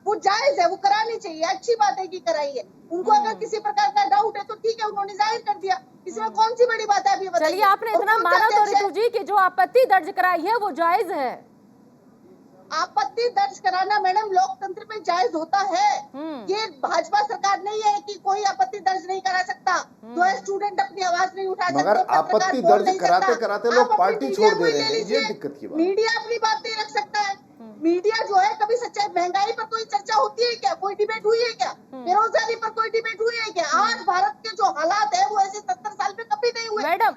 वो जायज है, वो करानी चाहिए, अच्छी बात है कि कराई है। उनको अगर किसी प्रकार का डाउट है तो ठीक है, उन्होंने जाहिर कर दिया, इसमें कौन सी बड़ी बात है? अभी बताइए। चलिए, आपने इतना माना तो रितु जी कि जो आपत्ति दर्ज कराई है वो जायज है। आपत्ति दर्ज कराना मैडम लोकतंत्र में जायज होता है। ये भाजपा सरकार नहीं है कि कोई आपत्ति दर्ज नहीं करा सकता, जो है स्टूडेंट अपनी आवाज नहीं उठा सकते, मगर आपत्ति दर्ज कराते कराते लोग पार्टी छोड़ दे रहे हैं, ये दिक्कत की बात। मीडिया अपनी बात नहीं रख सकता है। मीडिया जो है, कभी सच्चाई, महंगाई पर कोई चर्चा होती है क्या? कोई डिबेट हुई है क्या? बेरोजगारी पर कोई डिबेट हुई है क्या? आज भारत के जो हालात है वो ऐसे 70 साल में कभी नहीं हुए। मैडम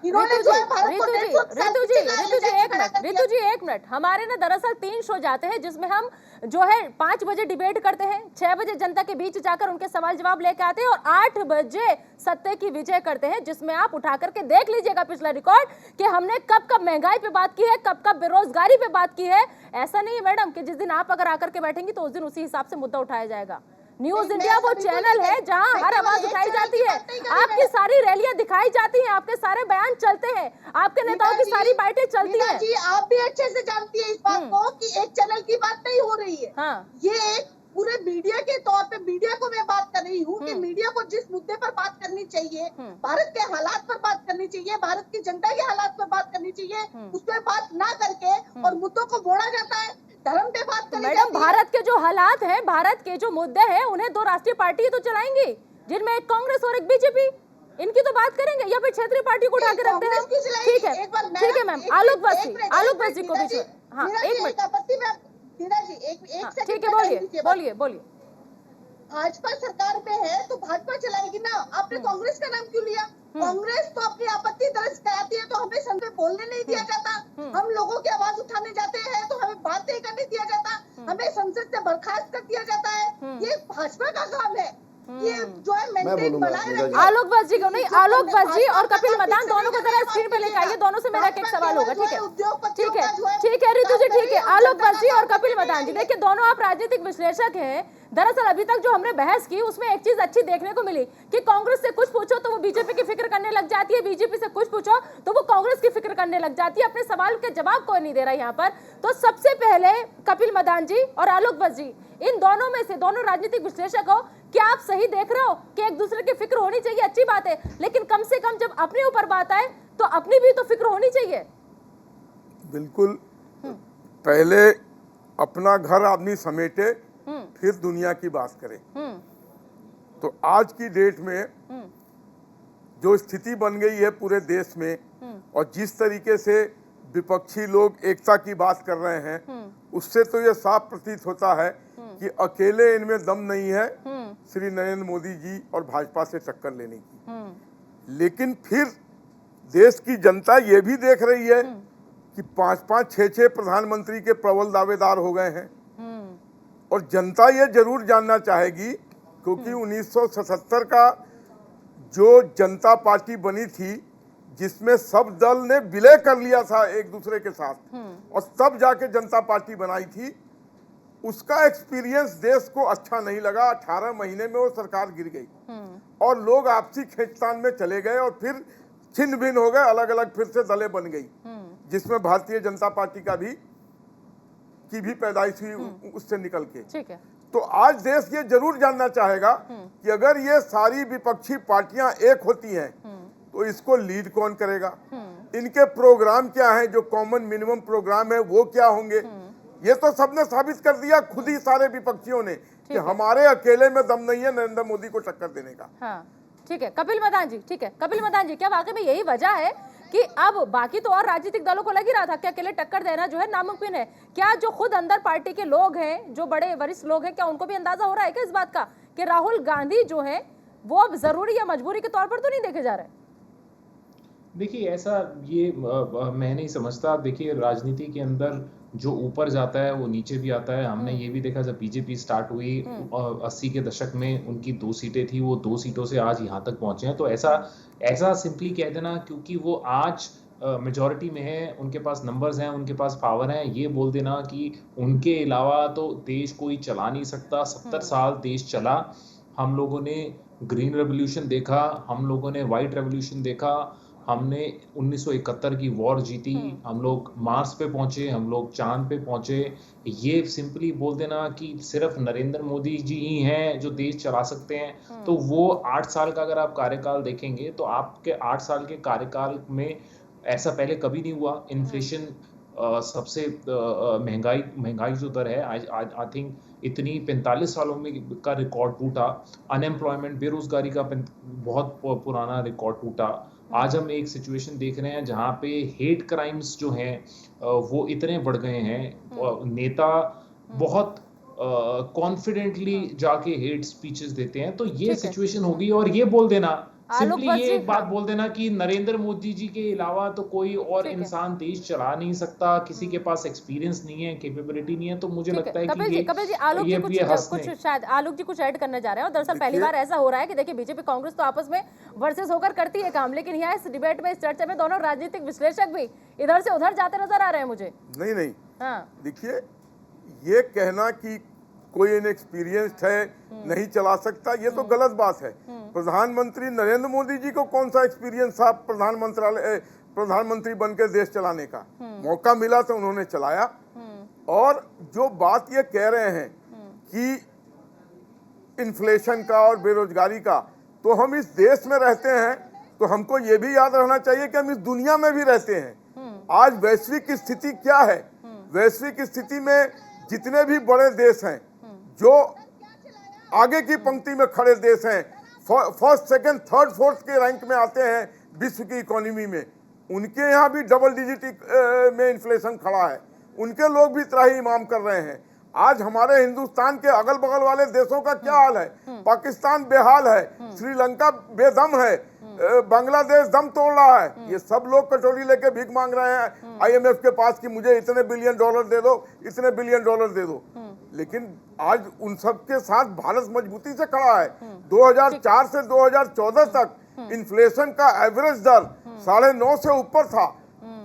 रितु जी एक मिनट, हमारे ना दरअसल 3 शो जाते हैं जिसमें हम जो है 5 बजे डिबेट करते हैं, 6 बजे जनता के बीच जाकर उनके सवाल जवाब लेके आते हैं और 8 बजे सत्य की विजय करते हैं, जिसमें आप उठा करके देख लीजिएगा पिछला रिकॉर्ड कि हमने कब कब महंगाई पे बात की है, कब कब बेरोजगारी पे बात की है। ऐसा नहीं है मैडम कि जिस दिन आप अगर आकर के बैठेंगी तो उस दिन उसी हिसाब से मुद्दा उठाया जाएगा। न्यूज इंडिया वो चैनल है जहां हर आवाज उठाई जाती है, आपकी सारी रैलियां दिखाई जाती हैं, आपके सारे बयान चलते हैं, आपके नेताओं की सारी बातें चलती हैं। आप भी अच्छे से जानती है इस बात को कि एक चैनल की बात नहीं हो रही है। हाँ। ये एक पूरे मीडिया के तौर पे मीडिया को मैं बात कर रही हूँ कि मीडिया को जिस मुद्दे पर बात करनी चाहिए, भारत के हालात पर बात करनी चाहिए, भारत की जनता के हालात पर बात करनी चाहिए, उस पर बात ना करके और मुद्दों को मोड़ा जाता है, धर्म पे बात करी मैडम, जाती है। भारत के जो हालात हैं, भारत के जो मुद्दे हैं, उन्हें दो राष्ट्रीय पार्टी तो चलाएंगी, जिनमें एक कांग्रेस और एक बीजेपी। इनकी तो बात करेंगे या फिर क्षेत्रीय पार्टी को उठा के रखते हैं? ठीक है, ठीक है मैम। आलोक बस जी को बीच में, हाँ एक मिनट, आपत्ति में नीना जी एक सेकंड, ठीक है, बोलिए बोलिए बोलिए। भाजपा सरकार में है तो भाजपा चलाएगी ना, आपने कांग्रेस का नाम क्यों लिया? कांग्रेस तो अपनी आपत्ति दर्ज कराती है तो हमें संसद में बोलने नहीं दिया जाता, हम लोगों की आवाज उठाने जाते हैं तो हमें बात नहीं करने दिया जाता, हमें संसद से बर्खास्त कर दिया जाता है। ये भाजपा का काम है, ये जो है मेंटेन बनाए रखना। आलोक बस जी को नहीं, आलोक बस जी और कपिल मदान दोनों को जरा स्क्रीन पे लेकर आइए, दोनों से मेरा एक सवाल होगा। ठीक है ठीक है ऋतु जी, ठीक है। आलोक बस जी और कपिल मदान जी, देखिए दोनों आप राजनीतिक विश्लेषक हैं। दरअसल अभी तक जो हमने बहस की उसमें एक चीज अच्छी देखने को मिली कि कांग्रेस से कुछ पूछो तो वो बीजेपी की फिक्र करने लग जाती है, बीजेपी से कुछ पूछो तो वो कांग्रेस की फिक्र करने लग जाती है। अपने सवाल के जवाब कोई नहीं दे रहा यहाँ पर। तो सबसे पहले कपिल मदान जी और आलोक बस जी, इन दोनों में से, दोनों राजनीतिक विश्लेषक हो, क्या आप सही देख रहे हो कि एक दूसरे की फिक्र होनी चाहिए? अच्छी बात है, लेकिन कम से कम जब अपने ऊपर बात आए तो अपनी भी तो फिक्र होनी चाहिए। बिल्कुल, पहले अपना घर आदमी समेटे फिर दुनिया की बात करे। तो आज की डेट में जो स्थिति बन गई है पूरे देश में और जिस तरीके से विपक्षी लोग एकता की बात कर रहे हैं, उससे तो ये साफ प्रतीत होता है कि अकेले इनमें दम नहीं है श्री नरेंद्र मोदी जी और भाजपा से टक्कर लेने की। लेकिन फिर देश की जनता ये भी देख रही है कि 5-5, 6-6 प्रधानमंत्री के प्रबल दावेदार हो गए हैं और जनता ये जरूर जानना चाहेगी, क्योंकि 1977 का जो जनता पार्टी बनी थी जिसमें सब दल ने विलय कर लिया था एक दूसरे के साथ और तब जाके जनता पार्टी बनाई थी, उसका एक्सपीरियंस देश को अच्छा नहीं लगा। 18 महीने में वो सरकार गिर गई और लोग आपसी खींचतान में चले गए और फिर छिन्न भिन्न हो गए, अलग अलग फिर से दलें बन गई, जिसमें भारतीय जनता पार्टी की भी पैदाइश हुई उससे निकल के। ठीक है। तो आज देश ये जरूर जानना चाहेगा कि अगर ये सारी विपक्षी पार्टियां एक होती हैं तो इसको लीड कौन करेगा, इनके प्रोग्राम क्या है, जो कॉमन मिनिमम प्रोग्राम है वो क्या होंगे। ये तो सबने साबित कर दिया खुद ही सारे विपक्षियों ने कि हमारे अकेले में दम नहीं है नरेंद्र मोदी को टक्कर देने का। हाँ ठीक है। कपिल मदान जी, ठीक है, कपिल मदान जी, क्या वाकई में यही वजह है कि अब बाकी तो और राजनीतिक दलों को लग ही रहा था कि अकेले टक्कर देना जो है नामुमकिन है? क्या जो खुद अंदर पार्टी के लोग हैं, जो बड़े वरिष्ठ लोग हैं, क्या उनको भी अंदाजा हो रहा है क्या इस बात का कि राहुल गांधी जो है वो अब जरूरी या मजबूरी के तौर पर तो नहीं देखे जा रहे? देखिए, ऐसा ये मैं नहीं समझता। देखिए, राजनीति के अंदर जो ऊपर जाता है वो नीचे भी आता है। हमने ये भी देखा जब बीजेपी स्टार्ट हुई 80 के दशक में उनकी 2 सीटें थी, वो 2 सीटों से आज यहाँ तक पहुंचे हैं। तो ऐसा सिंपली कह देना क्योंकि वो आज मेजॉरिटी में है, उनके पास नंबर्स हैं, उनके पास पावर है, ये बोल देना कि उनके अलावा तो देश कोई चला नहीं सकता। 70 साल देश चला। हम लोगों ने ग्रीन रेवोल्यूशन देखा, हम लोगों ने व्हाइट रेवोल्यूशन देखा, हमने 1971 की वॉर जीती, हम लोग मार्स पे पहुंचे, हम लोग चांद पे पहुंचे। ये सिंपली बोल देना कि सिर्फ नरेंद्र मोदी जी ही हैं जो देश चला सकते हैं, तो वो 8 साल का अगर आप कार्यकाल देखेंगे तो आपके 8 साल के कार्यकाल में ऐसा पहले कभी नहीं हुआ। इन्फ्लेशन सबसे महंगाई जो दर है आई थिंक इतनी 45 सालों में का रिकॉर्ड टूटा। अनएम्प्लॉयमेंट, बेरोजगारी का बहुत पुराना रिकॉर्ड टूटा। आज हम एक सिचुएशन देख रहे हैं जहाँ पे हेट क्राइम्स जो हैं वो इतने बढ़ गए हैं। नेता बहुत कॉन्फिडेंटली जाके हेट स्पीचेस देते हैं। तो ये सिचुएशन होगी और ये बोल देना, सिंपली ये एक बात बोल देना कि नरेंद्र मोदी जी के अलावा तो कोई और इंसान देश चला नहीं सकता, किसी के पास एक्सपीरियंस नहीं है, कैपेबिलिटी नहीं है। तो मुझे लगता है कि कपिल जी, आलोक जी कुछ शायद आलोक जी कुछ ऐड करना चाह रहे हैं। और दरअसल पहली बार ऐसा हो रहा है कि देखिए बीजेपी कांग्रेस तो आपस में वर्सेस होकर करती है काम, लेकिन यहाँ इस डिबेट में, इस चर्चा में दोनों राजनीतिक विश्लेषक भी इधर से उधर जाते नजर आ रहे हैं मुझे। नहीं, देखिए, ये कहना कि कोई इनएक्सपीरियंस्ड है, नहीं चला सकता, ये तो गलत बात है। प्रधानमंत्री नरेंद्र मोदी जी को कौन सा एक्सपीरियंस था प्रधानमंत्री बनकर देश चलाने का? मौका मिला तो उन्होंने चलाया। और जो बात ये कह रहे हैं कि इन्फ्लेशन का और बेरोजगारी का, तो हम इस देश में रहते हैं तो हमको ये भी याद रखना चाहिए कि हम इस दुनिया में भी रहते हैं। आज वैश्विक स्थिति क्या है? वैश्विक स्थिति में जितने भी बड़े देश हैं, जो आगे की पंक्ति में खड़े देश हैं, फर्स्ट सेकंड थर्ड फोर्थ के रैंक में आते हैं विश्व की इकोनॉमी में, उनके यहाँ भी डबल डिजिट में इन्फ्लेशन खड़ा है। उनके लोग भी त्राही इमाम कर रहे हैं। आज हमारे हिंदुस्तान के अगल बगल वाले देशों का क्या हाल है? पाकिस्तान बेहाल है, श्रीलंका बेदम है, बांग्लादेश दम तोड़ रहा है। ये सब लोग कटोरी लेके भीख मांग रहे हैं IMF के पास कि मुझे इतने बिलियन डॉलर दे दो, इतने बिलियन डॉलर दे दो। लेकिन आज उन सब के साथ भारत मजबूती से खड़ा है। 2004 से 2014 तक इन्फ्लेशन का एवरेज दर 9.5 से ऊपर था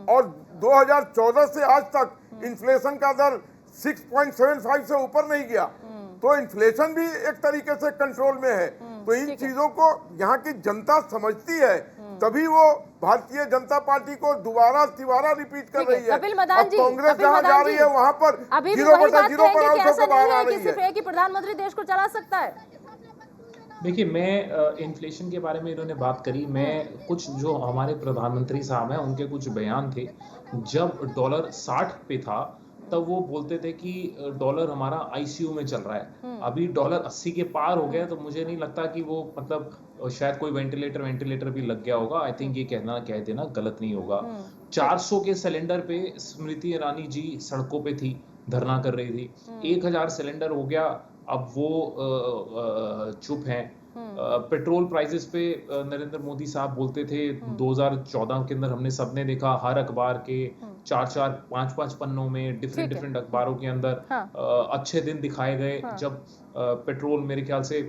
और 2014 से आज तक इन्फ्लेशन का दर 6.75 से ऊपर नहीं गया। तो इन्फ्लेशन भी एक तरीके से कंट्रोल में है। तो इन चीजों को यहाँ की जनता समझती है, तभी वो भारतीय जनता पार्टी को दोबारा तिबारा रिपीट कर रही है। अब कांग्रेस जहाँ जा रही है वहाँ पर 0.0 ऐसा नहीं है कि सिर्फ एक ही प्रधानमंत्री देश को चला सकता है। देखिए, मैं इन्फ्लेशन के बारे में इन्होंने बात करी, मैं कुछ जो हमारे प्रधानमंत्री साहब हैं उनके कुछ बयान थे। जब डॉलर 60 पे था तब वो बोलते थे कि डॉलर हमारा ICU में चल रहा है। अभी डॉलर 80 के पार हो गया, तो मुझे नहीं लगता कि वो मतलब शायद कोई वेंटिलेटर भी लग गया होगा। आई थिंक ये कह देना गलत नहीं होगा। 400 के सिलेंडर पे स्मृति ईरानी जी सड़कों पे थी, धरना कर रही थी। 1000 सिलेंडर हो गया, अब वो चुप हैं। पेट्रोल प्राइसेस पे नरेंद्र मोदी साहब बोलते थे 2014 के अंदर, हमने सबने देखा हर अखबार के 4-4, 5-5 पन्नों में डिफरेंट अखबारों के अंदर अच्छे दिन दिखाए गए जब पेट्रोल मेरे ख्याल से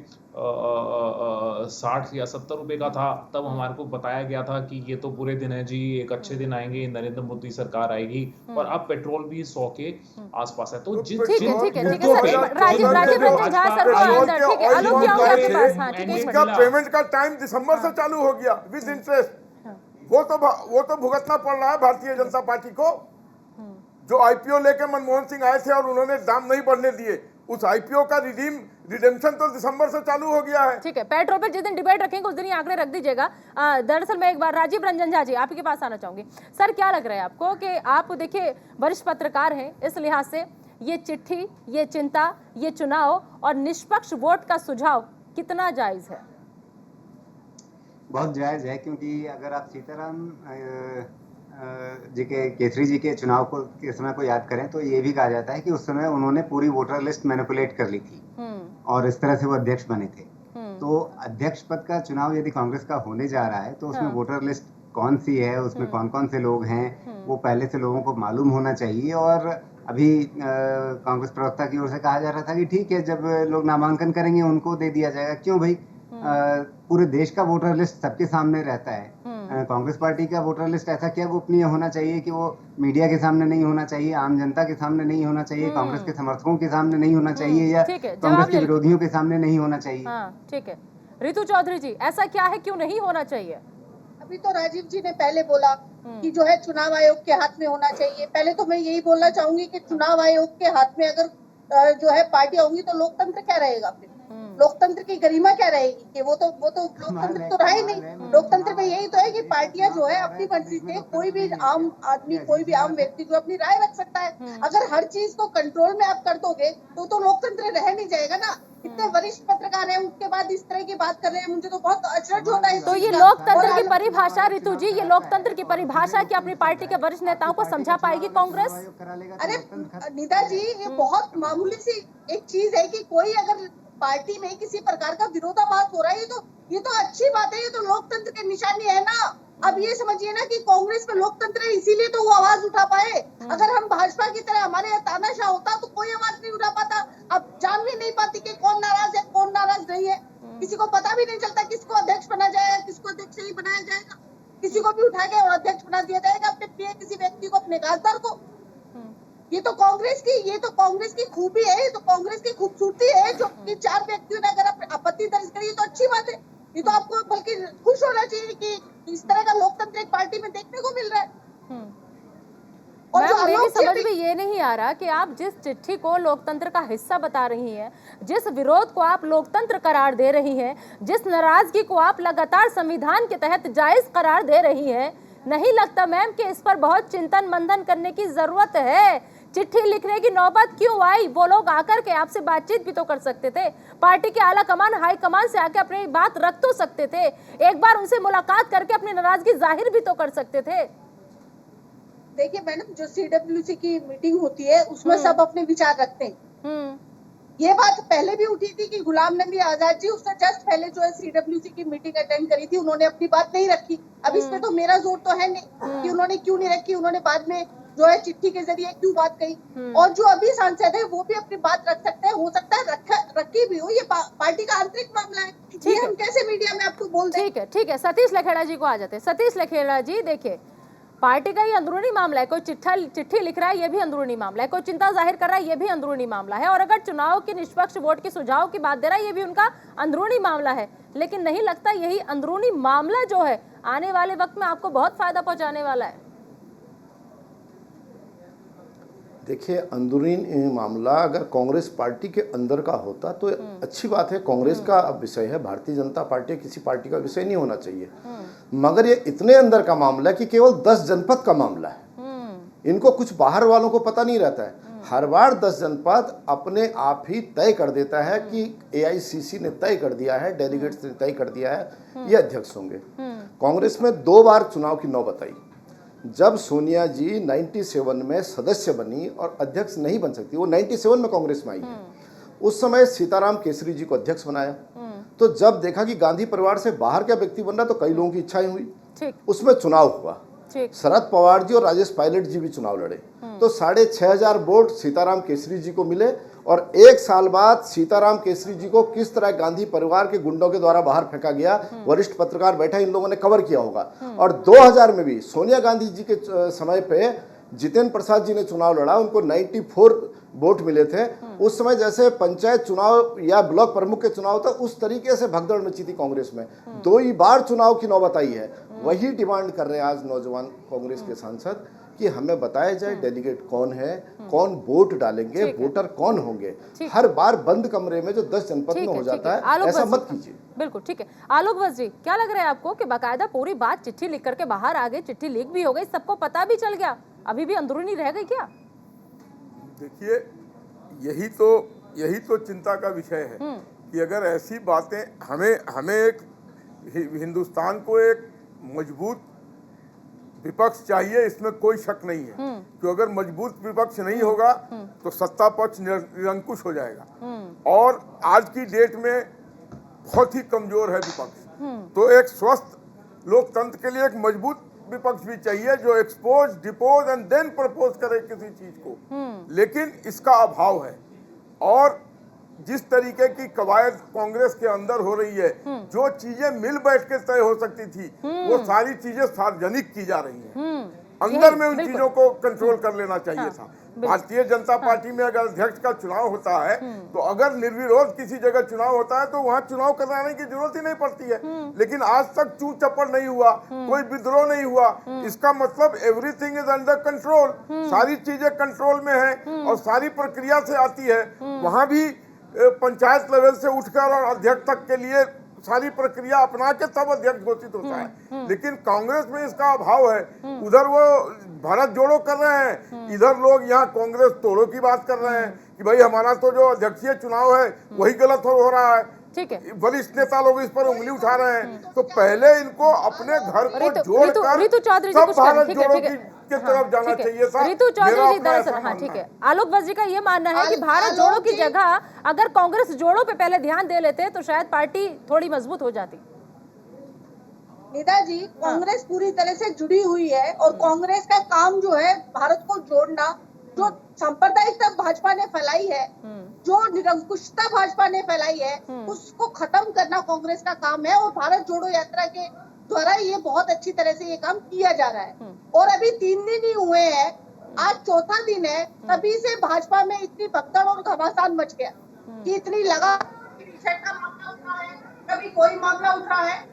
60 या 70 रुपए का था। तब हमारे को बताया गया था कि ये तो बुरे दिन है जी, एक अच्छे दिन आएंगे, नरेंद्र मोदी सरकार आएगी। और अब पेट्रोल भी 100 के आसपास है। तो उसका पेमेंट का टाइम दिसंबर से चालू हो गया विद इंटरेस्ट। वो तो भुगतना पड़ रहा है भारतीय जनता पार्टी को, जो IPO लेके मनमोहन सिंह आए थे और उन्होंने दाम नहीं बढ़ने दिए। उस IPO का रिडेम्पशन तो दिसंबर से चालू हो गया है। ठीक है, पेट्रोल पे जिस दिन डिबेट रखेंगे उस दिन ही आंकड़े रख दीजिएगा। दरअसल मैं एक बार राजीव रंजन झा जी आपके पास आना चाहूंगी। सर, क्या लग रहा है आपको कि आप देखिए वरिष्ठ पत्रकार हैं, इस लिहाज से ये चिट्ठी, ये चिंता, ये चुनाव और निष्पक्ष वोट का सुझाव कितना जायज है? बहुत जायज है, क्योंकि अगर आप सीताराम जी के केसरी जी के चुनाव के समय को याद करें तो ये भी कहा जाता है कि उस समय उन्होंने पूरी वोटर लिस्ट मैनिपुलेट कर ली थी और इस तरह से वो अध्यक्ष बने थे। तो अध्यक्ष पद का चुनाव यदि कांग्रेस का होने जा रहा है तो उसमें वोटर लिस्ट कौन सी है, उसमें कौन कौन से लोग हैं, वो पहले से लोगों को मालूम होना चाहिए। और अभी कांग्रेस प्रवक्ता की ओर से कहा जा रहा था कि ठीक है, जब लोग नामांकन करेंगे उनको दे दिया जाएगा। क्यों भाई? पूरे देश का वोटर लिस्ट सबके सामने रहता है। कांग्रेस पार्टी का वोटर लिस्ट ऐसा क्या गोपनीय होना चाहिए कि वो मीडिया के सामने नहीं होना चाहिए, आम जनता के सामने नहीं होना चाहिए, कांग्रेस के समर्थकों के सामने नहीं होना चाहिए, या कांग्रेस के विरोधियों के सामने नहीं होना चाहिए? ठीक है, रितु चौधरी जी, ऐसा क्या है, क्यों नहीं होना चाहिए? अभी तो राजीव जी ने पहले बोला कि जो है चुनाव आयोग के हाथ में होना चाहिए। पहले तो मैं यही बोलना चाहूंगी कि चुनाव आयोग के हाथ में अगर जो है पार्टियां होंगी तो लोकतंत्र क्या रहेगा? फिर लोकतंत्र की गरिमा क्या रहेगी? कि वो तो लोकतंत्र तो रहा ही नहीं। लोकतंत्र में यही तो है कि पार्टियां जो है अपनी मर्जी से कोई भी आम आदमी, कोई भी आम व्यक्ति जो अपनी राय रख सकता है। अगर हर चीज को कंट्रोल में आप कर दोगे तो लोकतंत्र रह नहीं जाएगा ना। इतने वरिष्ठ पत्रकार हैं, उसके बाद इस तरह की बात कर रहे हैं, मुझे तो बहुत अचरज होता है। तो ये लोकतंत्र की परिभाषा, रितु जी, ये लोकतंत्र की परिभाषा की अपनी पार्टी के वरिष्ठ नेताओं को समझा पाएगी कांग्रेस? अरे नीता जी, ये बहुत मामूली सी एक चीज है कि कोई अगर पार्टी में किसी प्रकार का विरोधाभास हो रहा है, ये तो अच्छी बात है, ये तो लोकतंत्र की निशानी है ना। अब ये समझिए ना कि कांग्रेस में लोकतंत्र है, इसीलिए तो वो आवाज उठा पाए। अगर हम भाजपा की तरह हमारे यहाँ तानाशाह होता तो कोई आवाज नहीं उठा पाता। अब जान भी नहीं पाती कि कौन नाराज है, कौन नाराज नहीं है। किसी को पता भी नहीं चलता किसको अध्यक्ष बना जाएगा, किसको अध्यक्ष नहीं बनाया जाएगा। किसी को भी उठा के अध्यक्ष बना दिया जाएगा, अपने प्रिय किसी व्यक्ति को, अपने खासदार को। ये तो कांग्रेस की खूबी है, ये तो कांग्रेस की खूबसूरती है, जो कि 4 व्यक्तियों ने अगर आपत्ति दर्ज करी तो अच्छी बात है। ये तो आपको बल्कि खुश होना चाहिए कि इस तरह का लोकतंत्र एक पार्टी में देखने को मिल रहा है। और जो मेरी समझ में ये नहीं आ रहा कि आप जिस चिट्ठी को लोकतंत्र का हिस्सा बता रही हैं, जिस विरोध को आप लोकतंत्र करार दे रही हैं, जिस नाराजगी को आप लगातार संविधान के तहत जायज करार दे रही हैं, नहीं लगता मैम कि इस पर बहुत चिंतन मंथन करने की जरूरत है? चिट्ठी लिखने की नौबत क्यों आई? वो लोग आकर के आपसे बातचीत भी तो कर सकते थे, पार्टी के आला कमान हाई कमान से आके अपनी बात रख तो सकते थे, एक बार उनसे मुलाकात करके अपनी नाराजगी जाहिर भी तो कर सकते थे। देखिए मैडम, जो सीडब्ल्यूसी की मीटिंग होती है उसमें सब अपने विचार रखते हैं। ये बात पहले भी उठी थी कि गुलाम नबी आजाद जी उससे जस्ट पहले जो है सीडब्ल्यूसी की मीटिंग अटेंड करी थी, उन्होंने अपनी बात नहीं रखी। अब इसमें तो मेरा जोर तो है नहीं कि उन्होंने क्यों नहीं रखी, उन्होंने बाद में जो है चिट्ठी के जरिए क्यों बात कही। और जो अभी सांसद है वो भी अपनी बात रख सकते हैं, हो सकता है रखी भी हो, ये पार्टी का आंतरिक मामला है, ये हम कैसे मीडिया में आपको बोल दें। ठीक है, सतीश लखेड़ा जी को आ जाते हैं। सतीश लखेड़ा जी, देखिए पार्टी का ये अंदरूनी मामला है, कोई चिट्ठी लिख रहा है ये भी अंदरूनी मामला है, कोई चिंता जाहिर कर रहा है ये भी अंदरूनी मामला है, और अगर चुनाव के निष्पक्ष वोट के सुझाव की बात दे रहा है ये भी उनका अंदरूनी मामला है। लेकिन नहीं लगता यही अंदरूनी मामला जो है आने वाले वक्त में आपको बहुत फायदा पहुंचाने वाला है? देखिए, अंदरूनी मामला अगर कांग्रेस पार्टी के अंदर का होता तो अच्छी बात है, कांग्रेस का विषय है, भारतीय जनता पार्टी किसी पार्टी का विषय नहीं होना चाहिए। मगर ये इतने अंदर का मामला है कि केवल 10 जनपद का मामला है, इनको कुछ बाहर वालों को पता नहीं रहता है। हर बार 10 जनपद अपने आप ही तय कर देता है कि AICC ने तय कर दिया है, डेलीगेट्स ने तय कर दिया है, ये अध्यक्ष होंगे। कांग्रेस में 2 बार चुनाव की नौबत आई। जब सोनिया जी 97 में सदस्य बनी और अध्यक्ष नहीं बन सकती, वो 97 में कांग्रेस में आई है, उस समय सीताराम केसरी जी को अध्यक्ष बनाया। तो जब देखा कि गांधी परिवार से बाहर का व्यक्ति बन रहा तो कई लोगों की इच्छाएं हुई, उसमें चुनाव हुआ। शरद पवार जी और राजेश पायलट जी भी चुनाव लड़े, तो 6500 वोट सीताराम केसरी जी को मिले। और 1 साल बाद सीताराम केसरी जी को किस तरह गांधी परिवार के गुंडों के द्वारा बाहर फेंका गया, वरिष्ठ पत्रकार बैठा, इन लोगों ने कवर किया होगा। और 2000 में भी सोनिया गांधी जी के समय पे जितेंद्र प्रसाद जी ने चुनाव लड़ा, उनको 94 वोट मिले थे। उस समय जैसे पंचायत चुनाव या ब्लॉक प्रमुख के चुनाव था, उस तरीके से भगदड़ मची थी कांग्रेस में। 2 ही बार चुनाव की नौबत आई है। वही डिमांड कर रहे हैं आज नौजवान कांग्रेस के सांसद कि हमें बताया जाए डेलीगेट कौन है, कौन वोट डालेंगे, वोटर कौन होंगे। हर बार बंद कमरे में जो 10 जनपद में हो जाता है, ऐसा मत कीजिए। बिल्कुल ठीक है। आलोक बस जी, क्या लग रहा है आपको कि बाकायदा पूरी बात चिट्ठी लिख करके बाहर आ गई, चिट्ठी लीक भी हो गई, सबको पता भी चल गया, अभी भी अंदरूनी रह गई क्या? देखिए, यही तो चिंता का विषय है कि अगर ऐसी बातें हमें एक हिंदुस्तान को एक मजबूत विपक्ष चाहिए, इसमें कोई शक नहीं है। कि अगर मजबूत विपक्ष नहीं होगा तो सत्ता पक्ष निरंकुश हो जाएगा। और आज की डेट में बहुत ही कमजोर है विपक्ष। तो एक स्वस्थ लोकतंत्र के लिए एक मजबूत विपक्ष भी चाहिए जो expose, depose and then propose करे किसी चीज को। लेकिन इसका अभाव है। और जिस तरीके की कवायद कांग्रेस के अंदर हो रही है, जो चीजें मिल बैठ के तय हो सकती थी वो सारी चीजें सार्वजनिक की जा रही हैं। अंदर में उन चीजों को कंट्रोल कर लेना चाहिए था। भारतीय जनता पार्टी में अगर अध्यक्ष का चुनाव होता है तो अगर निर्विरोध किसी जगह चुनाव होता है तो वहाँ चुनाव कराने की जरूरत ही नहीं पड़ती है। लेकिन आज तक चू चप्पड़ नहीं हुआ, कोई विद्रोह नहीं हुआ। इसका मतलब एवरीथिंग इज अंडर कंट्रोल, सारी चीजें कंट्रोल में है और सारी प्रक्रिया से आती है। वहाँ भी पंचायत लेवल से उठकर और अध्यक्ष तक के लिए सारी प्रक्रिया अपना के तब अध्यक्ष घोषित होता है। लेकिन कांग्रेस में इसका अभाव है। उधर वो भारत जोड़ो कर रहे हैं, इधर लोग यहाँ कांग्रेस तोड़ो की बात कर रहे हैं कि भाई हमारा तो जो अध्यक्षीय चुनाव है वही गलत हो रहा है। ठीक है, वरिष्ठ नेता लोग इस पर उंगली उठा रहे हैं। तो पहले इनको अपने घर को जोड़कर सब भारत जोड़ो की तरफ जाना चाहिए था। रितु चौधरी जी, दरअसल हाँ ठीक है, आलोक बस जी का ये मानना है कि भारत जोड़ो की जगह अगर कांग्रेस जोड़ो पे पहले ध्यान दे लेते तो शायद पार्टी थोड़ी मजबूत हो जाती। निदा जी, कांग्रेस पूरी तरह से जुड़ी हुई है और कांग्रेस का काम जो है भारत को जोड़ना, जो सांप्रदायिकता भाजपा ने फैलाई है, जो निरंकुशता भाजपा ने फैलाई है, उसको खत्म करना कांग्रेस का काम है। और भारत जोड़ो यात्रा के द्वारा ये बहुत अच्छी तरह से ये काम किया जा रहा है। और अभी 3 दिन ही हुए हैं, आज 4था दिन है, तभी से भाजपा में इतनी भगदड़ और घमासान मच गया कि इतनी लगा मामला उठा है, कभी कोई मामला उठा है।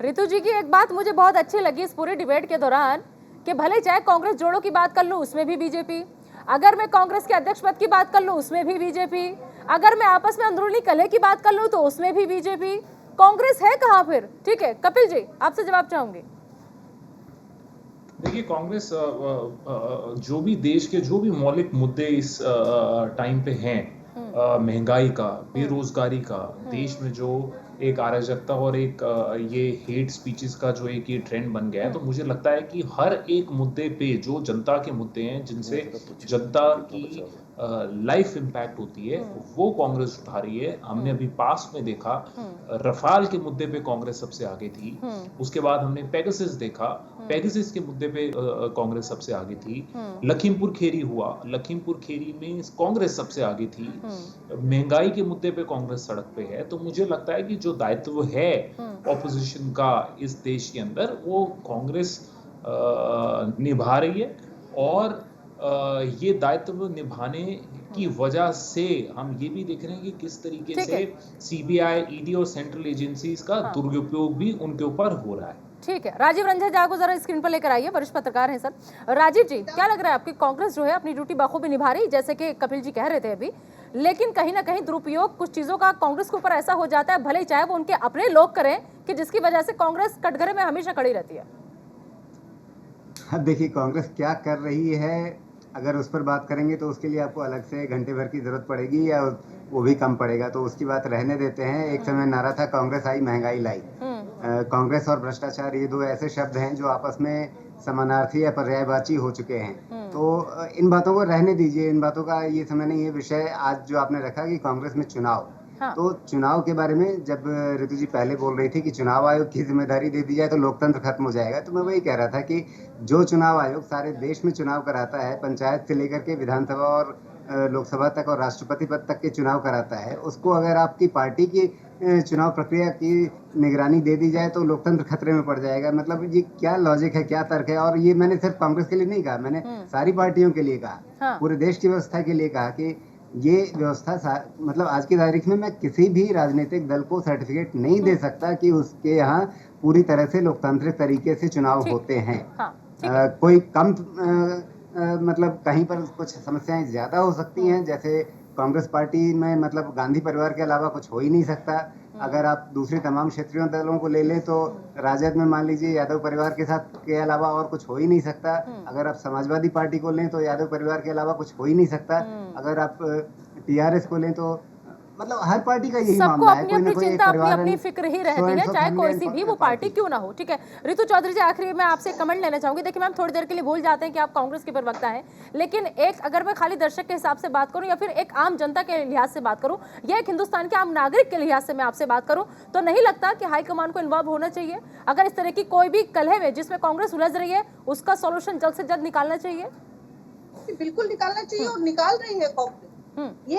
रितु जी की एक बात मुझे बहुत अच्छी लगी इस पूरे डिबेट के दौरान कि भले चाहे कांग्रेस जोड़ों की बात कर लूं उसमें भी बीजेपी, अगर मैं कांग्रेस के अध्यक्ष पद की बात कर लूं उसमें भी बीजेपी, अगर मैं आपस में अंदरूनी कलह की बात कर लूं तो उसमें भी बीजेपी। कांग्रेस है कहां फिर? ठीक है कपिल जी, आपसे जवाब चाहूंगी। देखिए, कांग्रेस जो भी देश के जो भी मौलिक मुद्दे इस टाइम पे हैं, महंगाई का, बेरोजगारी का, देश में जो एक अराजकता और एक ये हेट स्पीचेस का जो एक ये ट्रेंड बन गया है, तो मुझे लगता है कि हर एक मुद्दे पे जो जनता के मुद्दे हैं जिनसे जनता की लाइफ इम्पैक्ट होती है, वो कांग्रेस उठा रही है। हमने अभी पास में देखा, रफाल के मुद्दे पे कांग्रेस सबसे आगे थी, उसके बाद हमने पेगासस देखा, पेगासस के मुद्दे पे कांग्रेस सबसे आगे थी, लखीमपुर खेरी हुआ, लखीमपुर खेरी में कांग्रेस सबसे आगे थी, महंगाई के मुद्दे पे कांग्रेस सड़क पे है। तो मुझे लगता है कि जो दायित्व है ऑपोजिशन का इस देश के अंदर, वो कांग्रेस निभा रही है, और ये दायित्व निभाने की वजह से हम ये भी देख रहे हैं कि किस तरीके से सीबीआई, ईडी और सेंट्रल एजेंसीज का दुरुपयोग भी उनके ऊपर हो रहा है। ठीक है, राजीव रंजन झा को जरा स्क्रीन पर लेकर आइए, वरिष्ठ पत्रकार हैं सर। राजीव जी, क्या लग रहा है आपकी कांग्रेस जो है अपनी ड्यूटी बखूबी निभा रही, जैसे कि कपिल जी कह रहे थे अभी, लेकिन कहीं ना कहीं दुरुपयोग कुछ चीजों का कांग्रेस के ऊपर ऐसा हो जाता है, भले चाहे वो उनके अपने लोग करें, कि जिसकी वजह से कांग्रेस कटघरे में हमेशा खड़ी रहती है। देखिए, कांग्रेस क्या कर रही है अगर उस पर बात करेंगे तो उसके लिए आपको अलग से घंटे भर की जरूरत पड़ेगी, या वो भी कम पड़ेगा, तो उसकी बात रहने देते हैं। एक समय नारा था कांग्रेस आई महंगाई लाई। कांग्रेस और भ्रष्टाचार ये दो ऐसे शब्द हैं जो आपस में समानार्थी या पर्यायवाची हो चुके हैं। तो इन बातों को रहने दीजिए, इन बातों का ये समय नहीं। ये विषय आज जो आपने रखा कि कांग्रेस में चुनाव, तो चुनाव के बारे में जब ऋतु जी पहले बोल रही थी कि चुनाव आयोग की जिम्मेदारी दे दी जाए तो लोकतंत्र खत्म हो जाएगा, तो मैं वही कह रहा था कि जो चुनाव आयोग सारे देश में चुनाव कराता है, पंचायत से लेकर के विधानसभा और लोकसभा तक और राष्ट्रपति पद तक के चुनाव कराता है, उसको अगर आपकी पार्टी की चुनाव प्रक्रिया की निगरानी दे दी जाए तो लोकतंत्र खतरे में पड़ जाएगा। मतलब ये क्या लॉजिक है, क्या तर्क है? और ये मैंने सिर्फ कांग्रेस के लिए नहीं कहा, मैंने सारी पार्टियों के लिए कहा, पूरे देश की व्यवस्था के लिए कहा कि ये व्यवस्था मतलब आज की तारीख में मैं किसी भी राजनीतिक दल को सर्टिफिकेट नहीं दे सकता कि उसके यहाँ पूरी तरह से लोकतांत्रिक तरीके से चुनाव होते हैं। कोई कम मतलब कहीं पर कुछ समस्याएं ज्यादा हो सकती हैं, जैसे कांग्रेस पार्टी में मतलब गांधी परिवार के अलावा कुछ हो ही नहीं सकता। अगर आप दूसरी तमाम क्षेत्रीय दलों को ले लें तो राजद में मान लीजिए यादव परिवार के साथ के अलावा और कुछ हो ही नहीं सकता। अगर आप समाजवादी पार्टी को लें तो यादव परिवार के अलावा कुछ हो ही नहीं सकता। अगर आप टीआरएस को लें तो मतलब हर पार्टी का यही मामला है। सबको अपनी अपनी चिंता, अपनी अपनी फिक्र ही रहती है, चाहे कोई सी भी वो पार्टी क्यों ना हो। ठीक है, ऋतु चौधरी जी, आखिरी में आपसे कमेंट लेना चाहूंगी। देखिए मैम, थोड़ी देर के लिए भूल जाते हैं कि आप कांग्रेस के प्रवक्ता हैं, लेकिन एक अगर मैं खाली दर्शक के हिसाब से बात करूं या फिर एक आम जनता के लिहाज से बात करूं या एक हिंदुस्तान के आम नागरिक के लिहाज से मैं आपसे बात करूं, तो नहीं लगता कि हाईकमान को इन्वॉल्व होना चाहिए? अगर इस तरह की कोई भी कलह में जिसमें कांग्रेस उलझ रही है, उसका सोल्यूशन जल्द से जल्द निकालना चाहिए। बिल्कुल निकालना चाहिए और निकाल रही है कांग्रेस। ये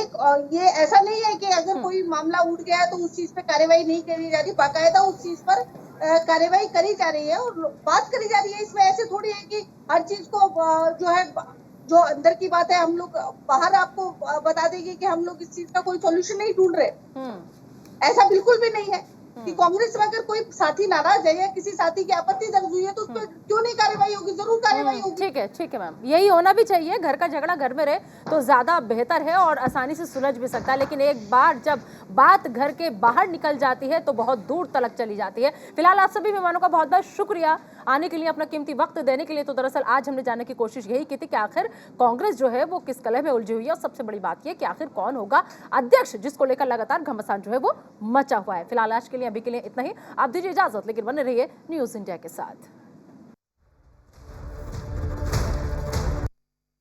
ऐसा नहीं है कि अगर कोई मामला उठ गया है तो उस चीज पे कार्रवाई नहीं करी जा रही, बाकायदा उस चीज पर कार्रवाई करी जा रही है और बात करी जा रही है। इसमें ऐसे थोड़ी है कि हर चीज को जो है, जो अंदर की बात है हम लोग बाहर आपको बता देंगे कि हम लोग इस चीज का कोई सॉल्यूशन नहीं ढूंढ रहे। ऐसा बिल्कुल भी नहीं है कि कांग्रेस में अगर कोई साथी नाराज है या किसी साथी की आपत्ति दर्ज हुई है तो उस पर क्यों नहीं कार्रवाई होगी? जरूर कार्रवाई होगी। ठीक है मैम, यही होना भी चाहिए। घर का झगड़ा घर में रहे तो ज्यादा बेहतर है और आसानी से सुलझ भी सकता है, लेकिन एक बार जब बात घर के बाहर निकल जाती है तो बहुत दूर तक चली जाती है। फिलहाल आप सभी मेहमानों का बहुत बहुत शुक्रिया आने के लिए, अपना कीमती वक्त देने के लिए। तो दरअसल आज हमने जानने की कोशिश यही की थी कि आखिर कांग्रेस जो है वो किस कलह में उलझी हुई है, और सबसे बड़ी बात यह कि आखिर कौन होगा अध्यक्ष, जिसको लेकर लगातार घमासान जो है वो मचा हुआ है। फिलहाल आज के लिए अभी के लिए इतना ही। आप दीजिए इजाजत, लेकिन बने रहिए न्यूज़ इंडिया के साथ।